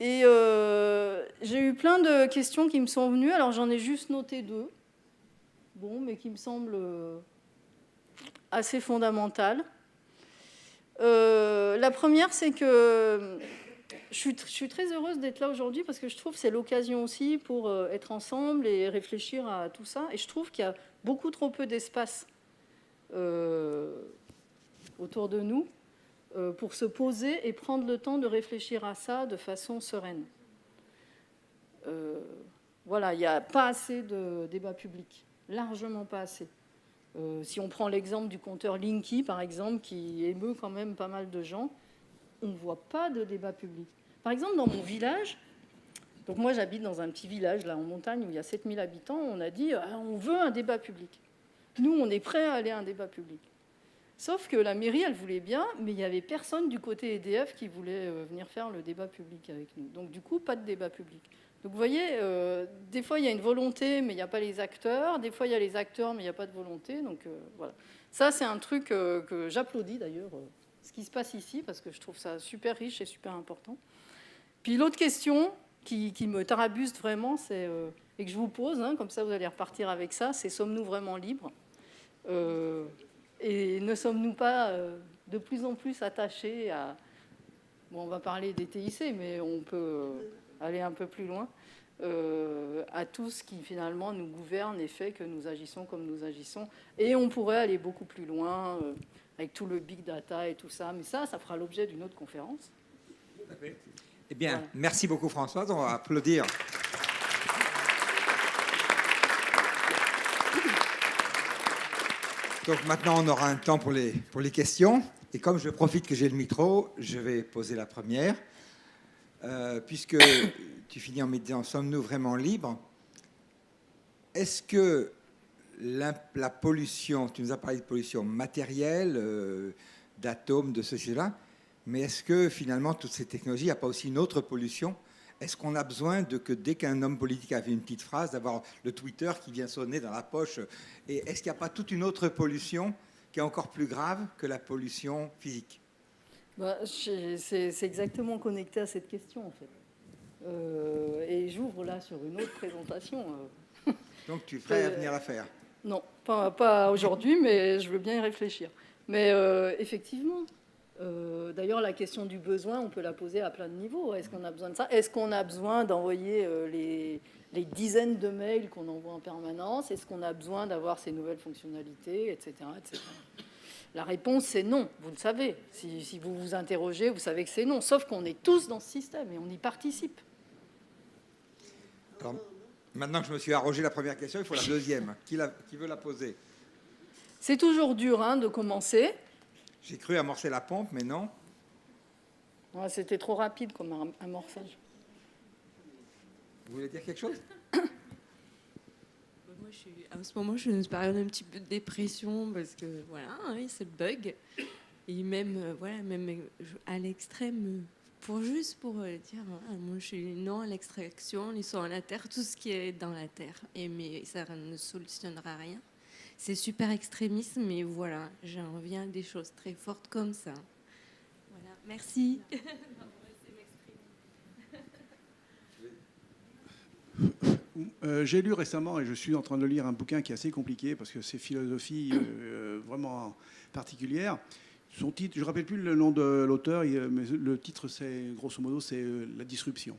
Speaker 2: Et j'ai eu plein de questions qui me sont venues. Alors, j'en ai juste noté 2, mais qui me semblent assez fondamentales. La première, c'est que je suis très heureuse d'être là aujourd'hui, parce que je trouve que c'est l'occasion aussi pour être ensemble et réfléchir à tout ça. Et je trouve qu'il y a beaucoup trop peu d'espace autour de nous pour se poser et prendre le temps de réfléchir à ça de façon sereine. Voilà, il n'y a pas assez de débat public, largement pas assez. Si on prend l'exemple du compteur Linky, par exemple, qui émeut quand même pas mal de gens, on ne voit pas de débat public. Par exemple, dans mon village, donc moi j'habite dans un petit village là en montagne où il y a 7000 habitants, on a dit on veut un débat public. Nous, on est prêts à aller à un débat public. Sauf que la mairie, elle voulait bien, mais il n'y avait personne du côté EDF qui voulait venir faire le débat public avec nous. Donc du coup, pas de débat public. Donc vous voyez, des fois il y a une volonté, mais il n'y a pas les acteurs. Des fois il y a les acteurs, mais il n'y a pas de volonté. Donc voilà. Ça, c'est un truc que j'applaudis d'ailleurs, ce qui se passe ici, parce que je trouve ça super riche et super important. Puis l'autre question qui me tarabuste vraiment, c'est, et que je vous pose, comme ça vous allez repartir avec ça, c'est: sommes-nous vraiment libres et ne sommes-nous pas de plus en plus attachés à... Bon, on va parler des TIC, mais on peut aller un peu plus loin, à tout ce qui finalement nous gouverne et fait que nous agissons comme nous agissons. Et on pourrait aller beaucoup plus loin avec tout le big data et tout ça, mais ça fera l'objet d'une autre conférence.
Speaker 1: Eh bien, voilà. Merci beaucoup Françoise, on va applaudir. Donc maintenant, on aura un temps pour les questions. Et comme je profite que j'ai le micro, je vais poser la première. Puisque tu finis en me disant « Sommes-nous vraiment libres ?» Est-ce que la pollution, tu nous as parlé de pollution matérielle, d'atomes, de ceci, là. Mais est-ce que finalement, toutes ces technologies, il n'y a pas aussi une autre pollution? Est-ce qu'on a besoin de que dès qu'un homme politique a fait une petite phrase, d'avoir le Twitter qui vient sonner dans la poche? Et est-ce qu'il n'y a pas toute une autre pollution qui est encore plus grave que la pollution physique?
Speaker 2: C'est exactement connecté à cette question, en fait. Et j'ouvre là sur une autre présentation.
Speaker 1: Donc tu es prêt à venir la faire?
Speaker 2: Non, pas aujourd'hui, mais je veux bien y réfléchir. Mais effectivement, d'ailleurs, la question du besoin, on peut la poser à plein de niveaux. Est-ce qu'on a besoin de ça? Est-ce qu'on a besoin d'envoyer les dizaines de mails qu'on envoie en permanence? Est-ce qu'on a besoin d'avoir ces nouvelles fonctionnalités, etc., etc. La réponse, c'est non. Vous le savez. Si vous vous interrogez, vous savez que c'est non. Sauf qu'on est tous dans ce système et on y participe.
Speaker 1: Alors, maintenant que je me suis arrogé la première question, il faut la deuxième. Qui veut la poser?
Speaker 2: C'est toujours dur de commencer.
Speaker 1: J'ai cru amorcer la pompe, mais non.
Speaker 2: Ouais, c'était trop rapide comme amorçage.
Speaker 1: Vous voulez dire quelque chose?
Speaker 4: Moi, en ce moment, je suis dans une période un petit peu de dépression parce que voilà, oui, c'est le bug. Et même, à l'extrême, pour dire, voilà, moi, je suis non à l'extraction, ils sont à la terre, tout ce qui est dans la terre. Mais ça ne solutionnera rien. C'est super extrémiste, mais voilà, j'en reviens à des choses très fortes comme ça. Voilà, merci.
Speaker 3: J'ai lu récemment, et je suis en train de lire un bouquin qui est assez compliqué parce que c'est philosophie vraiment particulière. Son titre, je ne me rappelle plus le nom de l'auteur, mais le titre, c'est grosso modo, c'est La disruption.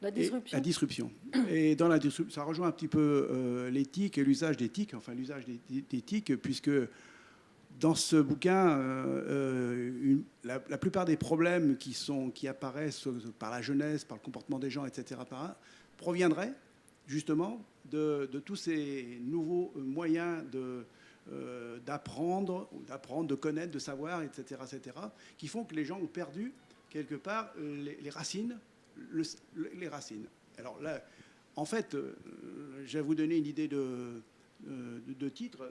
Speaker 2: La disruption.
Speaker 3: La disruption. Et dans la disruption, ça rejoint un petit peu l'éthique et l'usage d'éthique, d'éthique, puisque dans ce bouquin, la plupart des problèmes qui apparaissent par la jeunesse, par le comportement des gens, etc., proviendraient justement de tous ces nouveaux moyens d'apprendre, de connaître, de savoir, etc., qui font que les gens ont perdu quelque part les racines. Les racines. Alors là, en fait, je vais vous donner une idée de titre,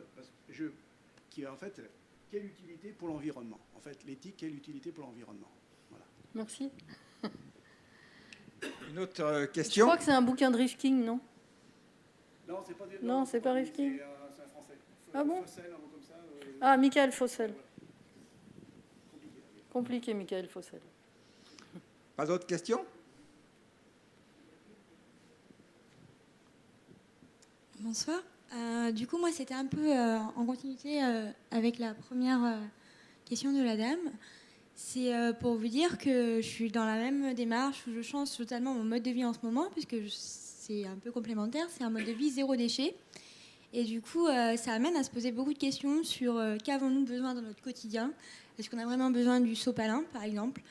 Speaker 3: qui est en fait quelle utilité pour l'environnement. En fait, l'éthique, quelle utilité pour l'environnement. Voilà.
Speaker 2: Merci.
Speaker 1: Une autre question?
Speaker 2: Je crois que c'est un bouquin de Rifkin, non?
Speaker 3: Non, c'est pas.
Speaker 2: Non, c'est pas Rifkin.
Speaker 3: C'est un français.
Speaker 2: Ah bon?
Speaker 3: Fossel, un mot comme ça.
Speaker 2: Ah, Michael Fossel. Compliqué, Michael Fossel.
Speaker 1: Pas d'autres questions?
Speaker 5: Bonsoir. Du coup, moi, c'était un peu en continuité avec la première question de la dame. C'est pour vous dire que je suis dans la même démarche où je change totalement mon mode de vie en ce moment, puisque c'est un peu complémentaire. C'est un mode de vie zéro déchet. Et du coup, ça amène à se poser beaucoup de questions sur qu'avons-nous besoin dans notre quotidien. Est-ce qu'on a vraiment besoin du sopalin, par exemple?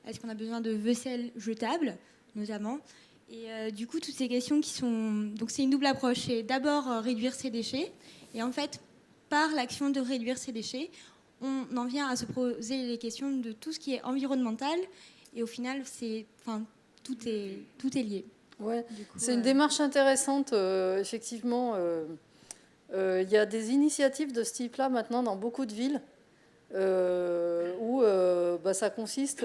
Speaker 5: Est-ce qu'on a besoin de vaisselle jetable, notamment? Et du coup, toutes ces questions qui sont... Donc c'est une double approche. C'est d'abord réduire ses déchets. Et en fait, par l'action de réduire ses déchets, on en vient à se poser les questions de tout ce qui est environnemental. Et au final, tout est lié.
Speaker 2: Ouais, c'est une démarche intéressante, effectivement. Il y a des initiatives de ce type-là maintenant dans beaucoup de villes où ça consiste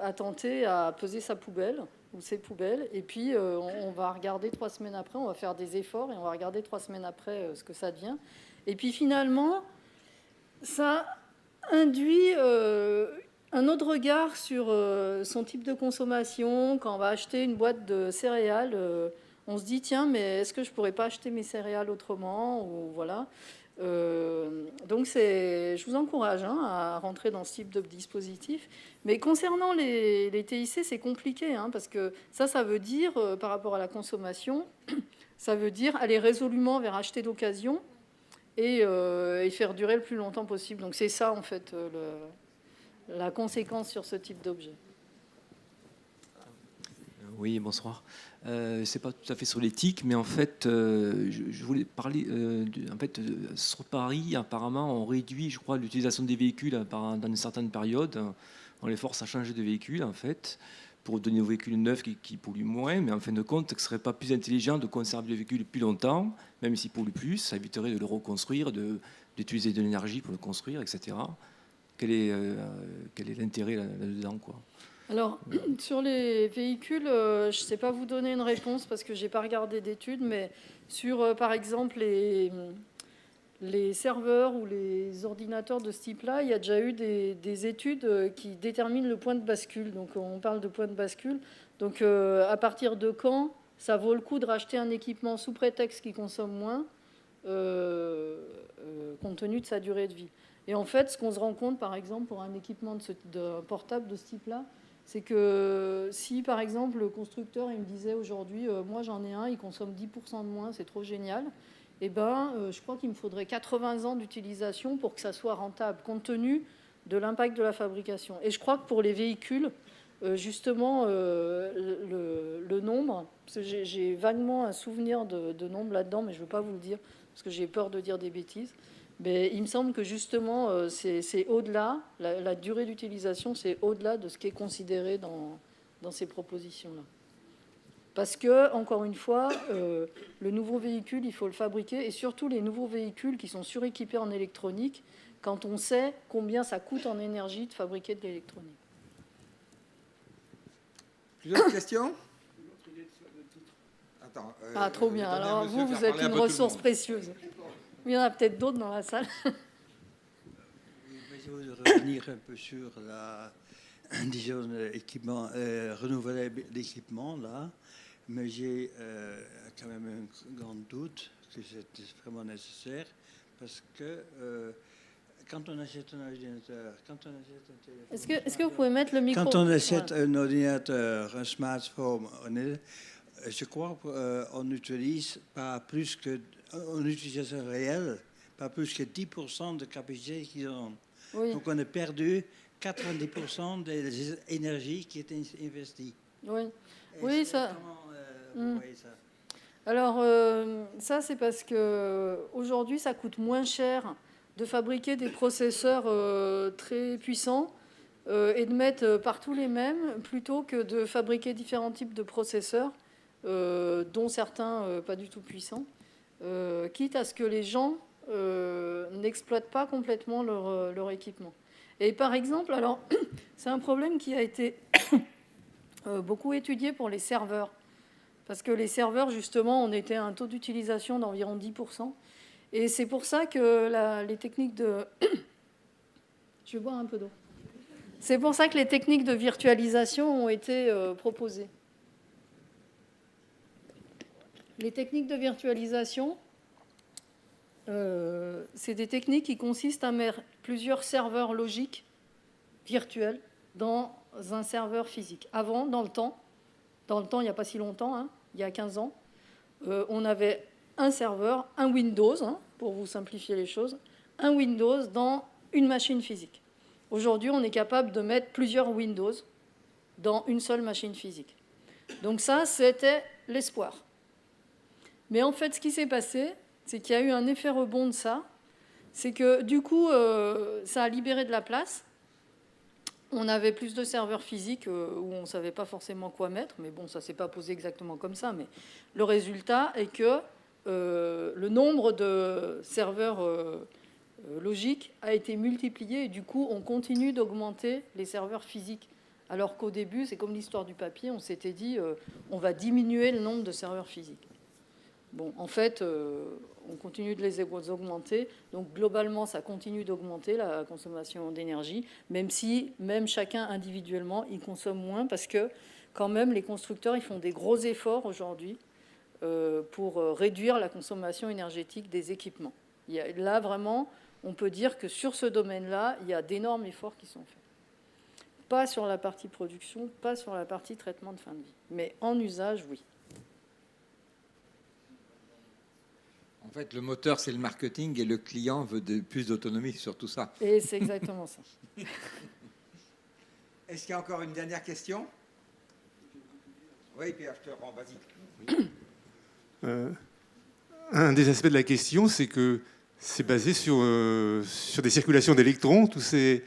Speaker 2: à tenter à peser sa poubelle ou ses poubelles, et puis on va regarder 3 semaines après, on va faire des efforts et on va regarder 3 semaines après ce que ça devient. Et puis finalement, ça induit un autre regard sur son type de consommation. Quand on va acheter une boîte de céréales, on se dit tiens, mais est-ce que je pourrais pas acheter mes céréales autrement, ou voilà. Donc je vous encourage à rentrer dans ce type de dispositif. Mais concernant les TIC, c'est compliqué, parce que ça veut dire, par rapport à la consommation, ça veut dire aller résolument vers acheter d'occasion et faire durer le plus longtemps possible. Donc c'est ça, en fait, la conséquence sur ce type d'objet.
Speaker 6: Oui, bonsoir. C'est pas tout à fait sur l'éthique, mais en fait, je voulais parler. Sur Paris, apparemment, on réduit, je crois, l'utilisation des véhicules dans une certaine période. On les force à changer de véhicule, en fait, pour donner aux véhicules neufs qui polluent moins. Mais en fin de compte, ce ne serait pas plus intelligent de conserver le véhicule plus longtemps, même s'il pollue plus. Ça éviterait de le reconstruire, d'utiliser de l'énergie pour le construire, etc. quel est l'intérêt là-dedans, quoi.
Speaker 2: Alors, sur les véhicules, je ne sais pas vous donner une réponse parce que je n'ai pas regardé d'études, mais sur, par exemple, les serveurs ou les ordinateurs de ce type-là, il y a déjà eu des études qui déterminent le point de bascule. Donc, on parle de point de bascule. Donc, à partir de quand ça vaut le coup de racheter un équipement sous prétexte qui consomme moins, compte tenu de sa durée de vie. Et en fait, ce qu'on se rend compte, par exemple, pour un équipement de portable de ce type-là, c'est que si, par exemple, le constructeur il me disait aujourd'hui, moi j'en ai un, il consomme 10% de moins, c'est trop génial, eh ben, je crois qu'il me faudrait 80 ans d'utilisation pour que ça soit rentable, compte tenu de l'impact de la fabrication. Et je crois que pour les véhicules, justement, le nombre, parce que j'ai vaguement un souvenir de nombre là-dedans, mais je ne veux pas vous le dire, parce que j'ai peur de dire des bêtises. Mais il me semble que justement, c'est au-delà, la durée d'utilisation, c'est au-delà de ce qui est considéré dans ces propositions-là. Parce que, encore une fois, le nouveau véhicule, il faut le fabriquer, et surtout les nouveaux véhicules qui sont suréquipés en électronique, quand on sait combien ça coûte en énergie de fabriquer de l'électronique.
Speaker 1: Plus d'autres questions? Attends,
Speaker 2: trop bien. Alors vous êtes une ressource précieuse. Il y en a peut-être d'autres dans la salle.
Speaker 7: Je voudrais revenir un peu sur disons, renouveler l'équipement, là. Mais j'ai quand même un grand doute que c'est vraiment nécessaire parce que quand on achète un ordinateur, quand on achète un téléphone...
Speaker 2: Est-ce que vous pouvez mettre le micro?
Speaker 7: Quand on achète un ordinateur, un smartphone, je crois qu'on utilise pas plus que... En utilisation réelle, pas plus que 10% de capacité qu'ils ont.
Speaker 2: Oui.
Speaker 7: Donc on a perdu 90% des énergies qui étaient investies.
Speaker 2: Oui, oui, ça...
Speaker 7: Comment vous voyez ça?
Speaker 2: Alors, ça, c'est parce qu'aujourd'hui, ça coûte moins cher de fabriquer des processeurs très puissants et de mettre partout les mêmes, plutôt que de fabriquer différents types de processeurs, dont certains pas du tout puissants, quitte à ce que les gens n'exploitent pas complètement leur équipement. Et par exemple, alors, c'est un problème qui a été beaucoup étudié pour les serveurs. Parce que les serveurs, justement, on était à un taux d'utilisation d'environ 10%. Et c'est pour ça que les techniques de... Je vais boire un peu d'eau. C'est pour ça que les techniques de virtualisation ont été proposées. Les techniques de virtualisation, c'est des techniques qui consistent à mettre plusieurs serveurs logiques virtuels dans un serveur physique. Avant, dans le temps, il n'y a pas si longtemps, hein, il y a 15 ans, on avait un serveur, un Windows, hein, pour vous simplifier les choses, un Windows dans une machine physique. Aujourd'hui, on est capable de mettre plusieurs Windows dans une seule machine physique. Donc ça, c'était l'espoir. Mais en fait, ce qui s'est passé, c'est qu'il y a eu un effet rebond de ça. C'est que du coup, ça a libéré de la place. On avait plus de serveurs physiques où on ne savait pas forcément quoi mettre. Mais bon, ça ne s'est pas posé exactement comme ça. Mais le résultat est que le nombre de serveurs logiques a été multiplié. Et du coup, on continue d'augmenter les serveurs physiques. Alors qu'au début, c'est comme l'histoire du papier. On s'était dit, on va diminuer le nombre de serveurs physiques. Bon, en fait, on continue de les augmenter. Donc, globalement, ça continue d'augmenter la consommation d'énergie, même si, même chacun individuellement, il consomme moins, parce que, quand même, les constructeurs, ils font des gros efforts aujourd'hui pour réduire la consommation énergétique des équipements. Là, vraiment, on peut dire que sur ce domaine-là, il y a d'énormes efforts qui sont faits. Pas sur la partie production, pas sur la partie traitement de fin de vie. Mais en usage, oui.
Speaker 1: En fait, le moteur, c'est le marketing et le client veut plus d'autonomie sur tout ça.
Speaker 2: Et c'est exactement ça.
Speaker 1: Est-ce qu'il y a encore une dernière question? Oui, Pierre, je te rends, vas-y.
Speaker 8: Un des aspects de la question, c'est que c'est basé sur des circulations d'électrons, tous ces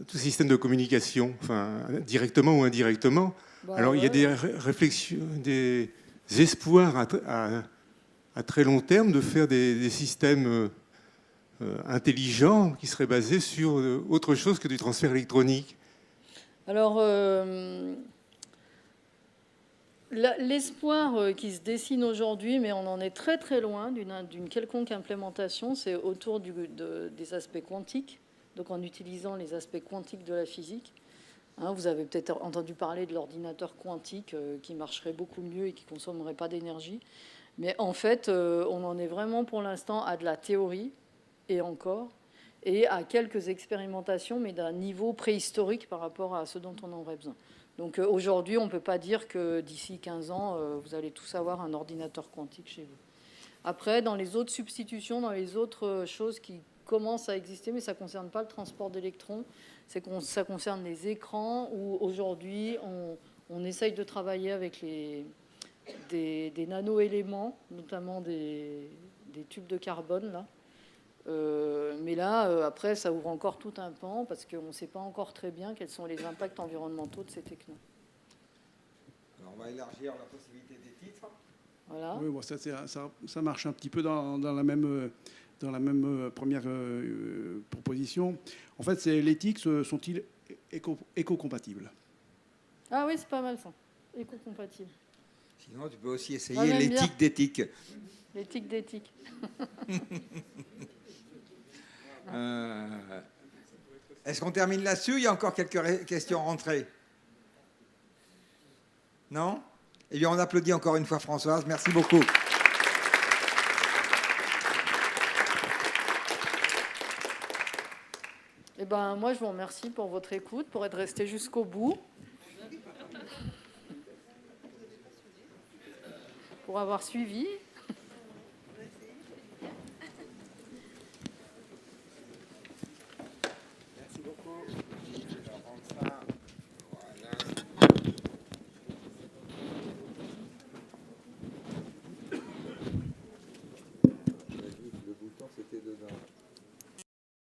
Speaker 8: systèmes de communication, enfin, directement ou indirectement. Alors, il y a des réflexions, des espoirs à très long terme de faire des systèmes intelligent qui serait basé sur autre chose que du transfert électronique?
Speaker 2: Alors, l'espoir qui se dessine aujourd'hui, mais on en est très très loin d'une quelconque implémentation, c'est autour des aspects quantiques, donc en utilisant les aspects quantiques de la physique. Hein, vous avez peut-être entendu parler de l'ordinateur quantique qui marcherait beaucoup mieux et qui ne consommerait pas d'énergie. Mais en fait, on en est vraiment pour l'instant à de la théorie, et encore, et à quelques expérimentations, mais d'un niveau préhistorique par rapport à ce dont on aurait besoin. Donc aujourd'hui, on ne peut pas dire que d'ici 15 ans, vous allez tous avoir un ordinateur quantique chez vous. Après, dans les autres substitutions, dans les autres choses qui commencent à exister, mais ça ne concerne pas le transport d'électrons, ça concerne les écrans, où aujourd'hui, on essaye de travailler avec des nano-éléments, notamment des tubes de carbone, là. Mais là, après, ça ouvre encore tout un pan parce qu'on ne sait pas encore très bien quels sont les impacts environnementaux de ces technos.
Speaker 1: Alors, on va élargir la possibilité des titres.
Speaker 2: Voilà.
Speaker 3: Oui, bon, ça marche un petit peu dans la même première proposition. En fait, les tics sont-ils éco-compatibles?
Speaker 2: Ah oui, c'est pas mal ça. Éco-compatible.
Speaker 1: Sinon, tu peux aussi
Speaker 2: On
Speaker 1: essayer
Speaker 2: aime bien.
Speaker 1: l'éthique d'éthique.
Speaker 2: L'éthique d'éthique.
Speaker 1: Est-ce qu'on termine là-dessus? Il y a encore quelques questions rentrées. Non? Eh bien, on applaudit encore une fois Françoise. Merci beaucoup.
Speaker 2: Eh ben, moi, je vous remercie pour votre écoute, pour être resté jusqu'au bout, pour avoir suivi.